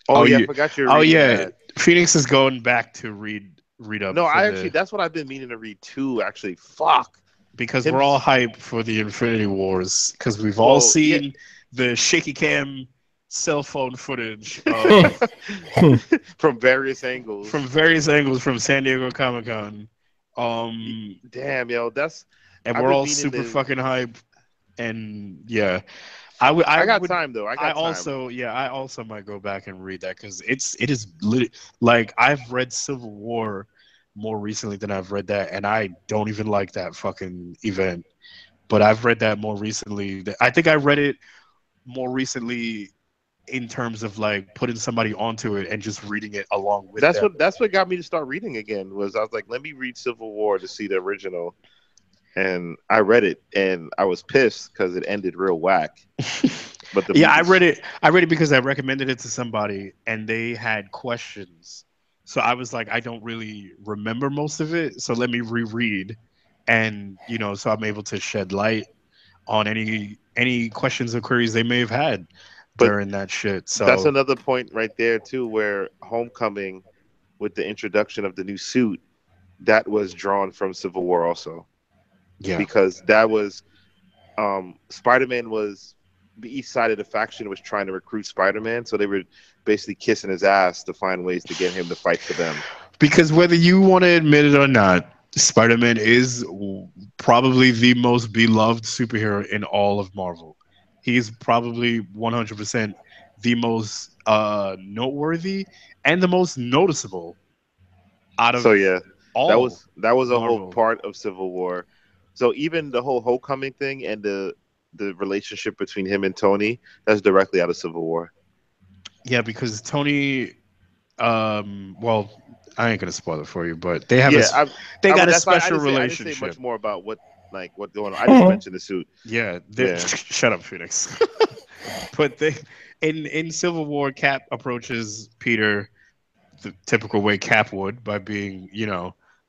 I forgot you're reading that. Phoenix is going back to read up. No, that's what I've been meaning to read too. Actually, because we're all hyped for the Infinity Wars because we've all seen the shaky cam cell phone footage from various angles from San Diego Comic-Con. Damn, yo, we're all super fucking hype, and I got time though. I also might go back and read that because it is I've read Civil War more recently than I've read that, and I don't even like that fucking event. But I've read that more recently. I think I read it more recently in terms of putting somebody onto it and just reading it along with that's what got me to start reading again. Was I was like, let me read Civil War to see the original. And I read it, and I was pissed because it ended real whack. But I read it because I recommended it to somebody, and they had questions. So I was like, I don't really remember most of it, so let me reread, and so I'm able to shed light on any questions or queries they may have had during that shit. So that's another point right there too, where Homecoming, with the introduction of the new suit, that was drawn from Civil War also. Yeah, because that was Spider-Man was each side of the faction was trying to recruit Spider-Man, so they were basically kissing his ass to find ways to get him to fight for them. Because whether you want to admit it or not, Spider-Man is probably the most beloved superhero in all of Marvel. He's probably 100% the most noteworthy and the most noticeable out of So yeah, all that was a whole Marvel. part of Civil War. So even the whole homecoming thing and the relationship between him and Tony, that's directly out of Civil War. Yeah, because Tony, well, I ain't gonna spoil it for you, but they have Yeah, they got a that's why special I didn't say much relationship. more about what's going on. I just mentioned the suit. Yeah, Yeah. shut up, Phoenix. But they in Civil War, Cap approaches Peter the typical way Cap would by being,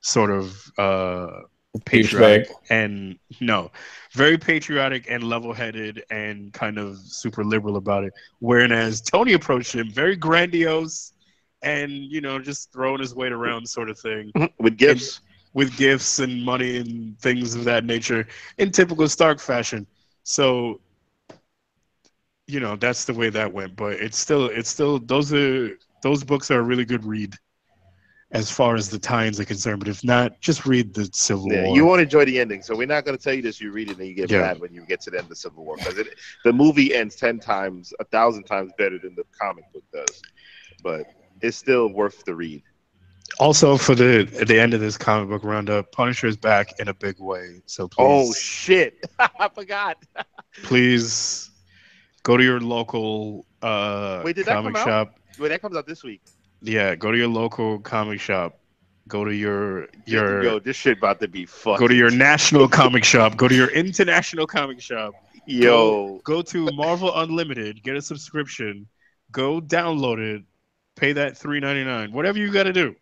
sort of Douchebag. patriotic and no, very patriotic and level-headed and kind of super liberal about it. Whereas Tony approached him very grandiose and just throwing his weight around sort of thing, With and gifts. with gifts and money and things of that nature in typical Stark fashion. So that's the way that went. But it's still those books are a really good read as far as the times are concerned. But if not, just read the Civil Yeah, War. you won't enjoy the ending. So we're not going to tell you this. You read it and you get Yeah. mad when you get to the end of Civil War because the movie ends 10 times, 1,000 times better than the comic book does. But it's still worth the read. Also, for the end of this comic book roundup, Punisher is back in a big way. So please, Oh shit! I forgot. please go to your local Wait, did that comic come out? shop. Wait, that comes out this week. Yeah, go to your local comic shop. Go to your Yo, this shit about to be fucking. go to your national comic shop. Go to your international comic shop. Yo, Go to Marvel Unlimited. Get a subscription. Go download it. Pay that $3.99. Whatever you got to do.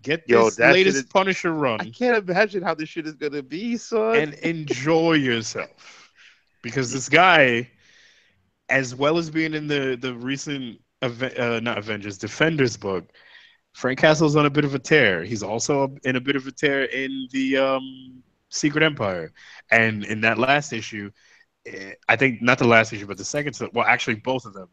Get this that shit latest is- Punisher I run can't imagine how this shit is gonna be, son. and enjoy yourself. Because this guy, as well as being in the recent not Avengers, Defenders book, Frank Castle's on a bit of a tear. He's also in a bit of a tear in the Secret Empire, and in that last issue, I think not the last issue, but the second. Well, actually, both of them.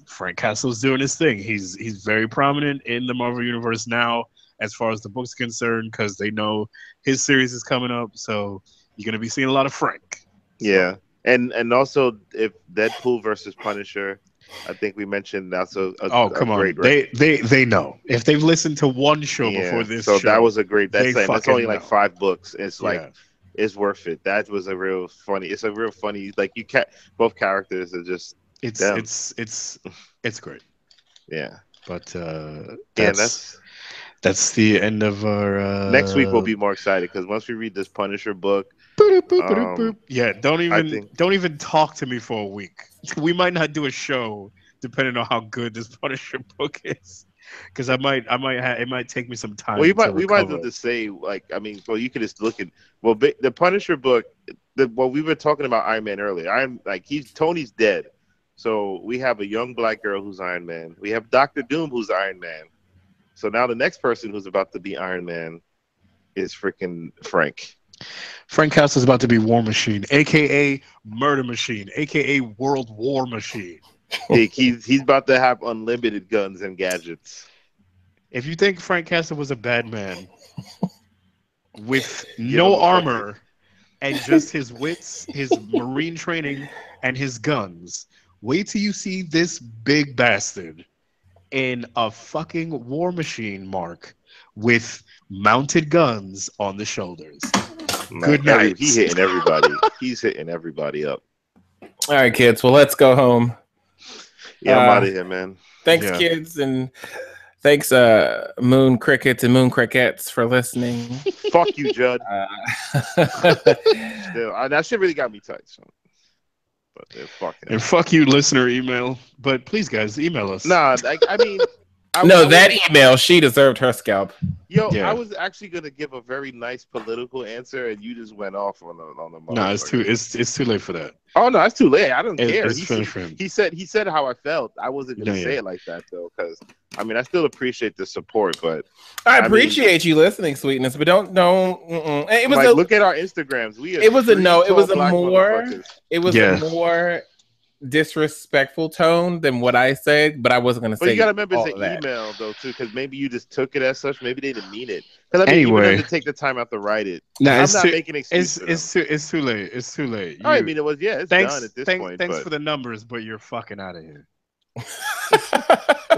Frank Castle's doing his thing. He's very prominent in the Marvel universe now, as far as the book's concerned, because they know his series is coming up. So you're gonna be seeing a lot of Frank. Yeah, and also if Deadpool versus Punisher, I think we mentioned that's a Come on, great they know if they've listened to one show before this. So show, that was a great. That's fucking only like know. 5 books. It's like Yeah. it's worth it. That was a real funny. It's a real funny. Like both characters are just. Damn. It's great. Yeah. But that's that's the end of our. Next week we'll be more excited because once we read this Punisher book, yeah, don't even talk to me for a week. We might not do a show depending on how good this Punisher book is, because it might take me some time. Well, we might as well just say you could just look at the Punisher book. We were talking about Iron Man earlier. Tony's dead, so we have a young black girl who's Iron Man. We have Doctor Doom who's Iron Man. So now the next person who's about to be Iron Man is freaking Frank. Frank Castle's about to be War Machine, aka Murder Machine, aka World War Machine. He's about to have unlimited guns and gadgets. If you think Frank Castle was a bad man with no armor and just his wits, his marine training, and his guns, wait till you see this big bastard in a fucking War Machine mark with mounted guns on the shoulders. Good night. He's hitting everybody. He's hitting everybody up. All right, kids. Well, let's go home. Yeah, I'm out of here, man. Thanks, kids, and thanks, Moon Crickets and Moon Crickets, for listening. Fuck you, Judd. That shit really got me tight. So. But and fuck you, listener email. But please, guys, email us. Nah, I mean. That email, she deserved her scalp. Yo, I was actually gonna give a very nice political answer, and you just went off on the. No, it's too late for that. Oh no, it's too late. I don't care. He said how I felt. I wasn't gonna say it like that though, because I still appreciate the support, but I appreciate you listening, sweetness. But don't. It was look at our Instagrams. It was a more disrespectful tone than what I said, but I wasn't going to say. But you got to remember it's an email though too, because maybe you just took it as such. Maybe they didn't mean it. Because I mean, even Anyway. them to take the time out to write it. No, I'm it's not too, making excuses. it's too late. It's too late. I You- mean, it was it's thanks, done at this thanks, point. thanks But for the numbers, but you're fucking out of here.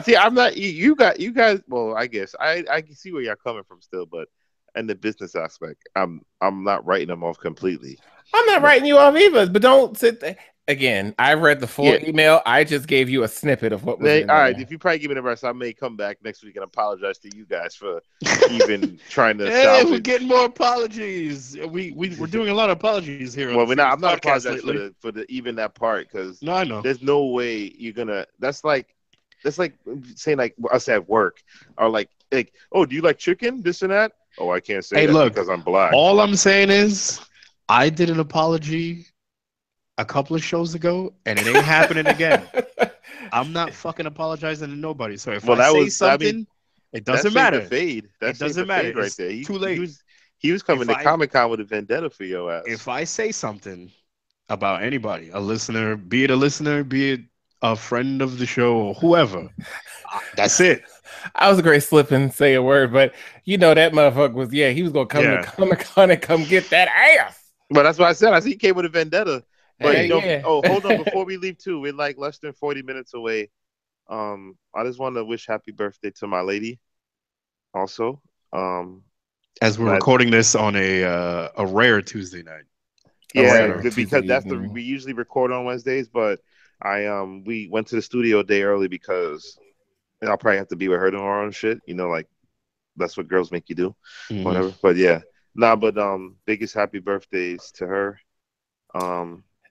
see, I'm not. You guys. Well, I guess I can see where y'all coming from still, but in the business aspect, I'm not writing them off completely. I'm not writing you off either, but don't sit there. Again, I read the full Yeah. email. I just gave you a snippet of what was in All right, there. if you probably give me the rest, I may come back next week and apologize to you guys for even trying to Hey, salvage. we're getting more apologies. We're doing a lot of apologies here. Well, on the we're not. I'm not podcast apologizing lately. for the even that part because No, I know. there's no way you're gonna. That's like saying like us at work or like oh, do you like chicken? This and that. Oh, I can't say Hey, that look, because I'm black. All I'm saying is, I did an apology a couple of shows ago, and it ain't happening again. I'm not fucking apologizing to nobody. So if Well, I that say was- I mean, something, it That doesn't saved matter. The fade. That It saved doesn't the matter. fade right It's there. too late. He was coming If to I- Comic-Con with a vendetta for your ass. If I say something about anybody, a listener, be it a friend of the show or whoever, that's it. I was a great slip and say a word, but you know that motherfucker was he was gonna come Yeah. to Comic-Con and come get that ass. But that's what I said. I see he came with a vendetta. But Hey, yeah. oh, hold on before we leave too. We're like less than 40 minutes away. I just want to wish happy birthday to my lady. Also, As we're But- recording this on a rare Tuesday night. yeah, rare because Tuesday that's evening. we usually record on Wednesdays, but we went to the studio a day early because I'll probably have to be with her tomorrow and shit. You know, like that's what girls make you do, Mhm. whatever. But yeah, but biggest happy birthdays to her.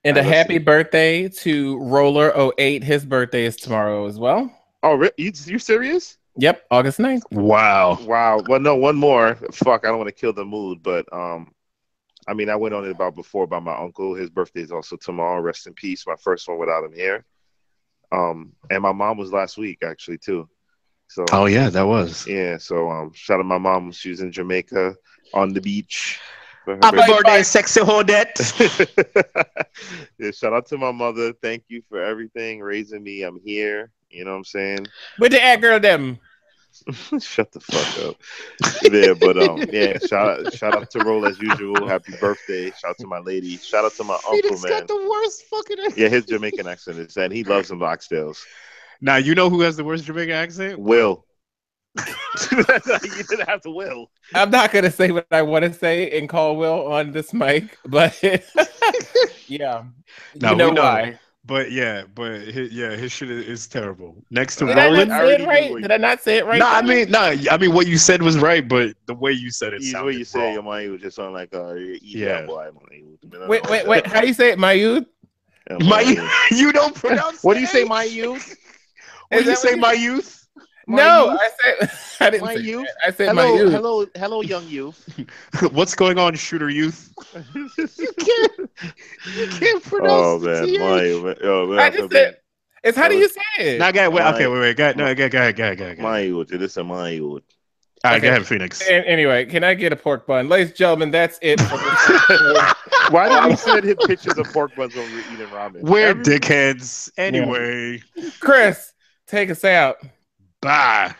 And All a right, let's happy see. birthday to Roller 08. His birthday is tomorrow as well. Oh, you serious? Yep, August 9th. Wow. Wow. Well, no, one more. Fuck, I don't want to kill the mood, but I mean, I went on it about my uncle. His birthday is also tomorrow. Rest in peace. My first one without him here. And my mom was last week actually too. So Oh yeah, that was. yeah. So shout out my mom. She was in Jamaica on the beach. For her Happy birthday. birthday, sexy Hodette. Yeah, shout out to my mother. Thank you for everything, raising me. I'm here. You know what I'm saying? With the ad girl them. Shut the fuck up. Yeah, but yeah, shout out to Roll as usual. Happy birthday. Shout out to my lady. Shout out to my uncle, Phoenix man. got the worst fucking. Yeah, his Jamaican accent is and he loves them oxtails. Now you know who has the worst Jamaican accent? Will. You didn't have to will. I'm not gonna say what I want to say and call Will on this mic, but yeah, No, you know we know. why. But his shit is terrible. Next to Did I Roland. not I say already it knew right? what Did I not say it right? I mean, what you said was right, but the way you said it The sounded way you say wrong. your money was just sound like Yeah. boy. Wait. How do you say it, my youth? My, you don't pronounce. What do you the say, H. my youth? What Is do you that say, what my youth? My No, youth? I said I didn't My say youth? that. I said my youth. Hello, young youth. What's going on, shooter youth? You can't pronounce. Oh the man, TH. I just said it's how do you say it? Now, go ahead. Wait, My- okay, wait. Go ahead. No, go ahead. my youth. This is my youth. All right, Okay. go ahead, Phoenix. Anyway, can I get a pork bun, ladies and gentlemen? That's it. For this Why did we send him pictures of pork buns when we were eating ramen? We're Every- dickheads. Anyway, Chris, take us out. bye.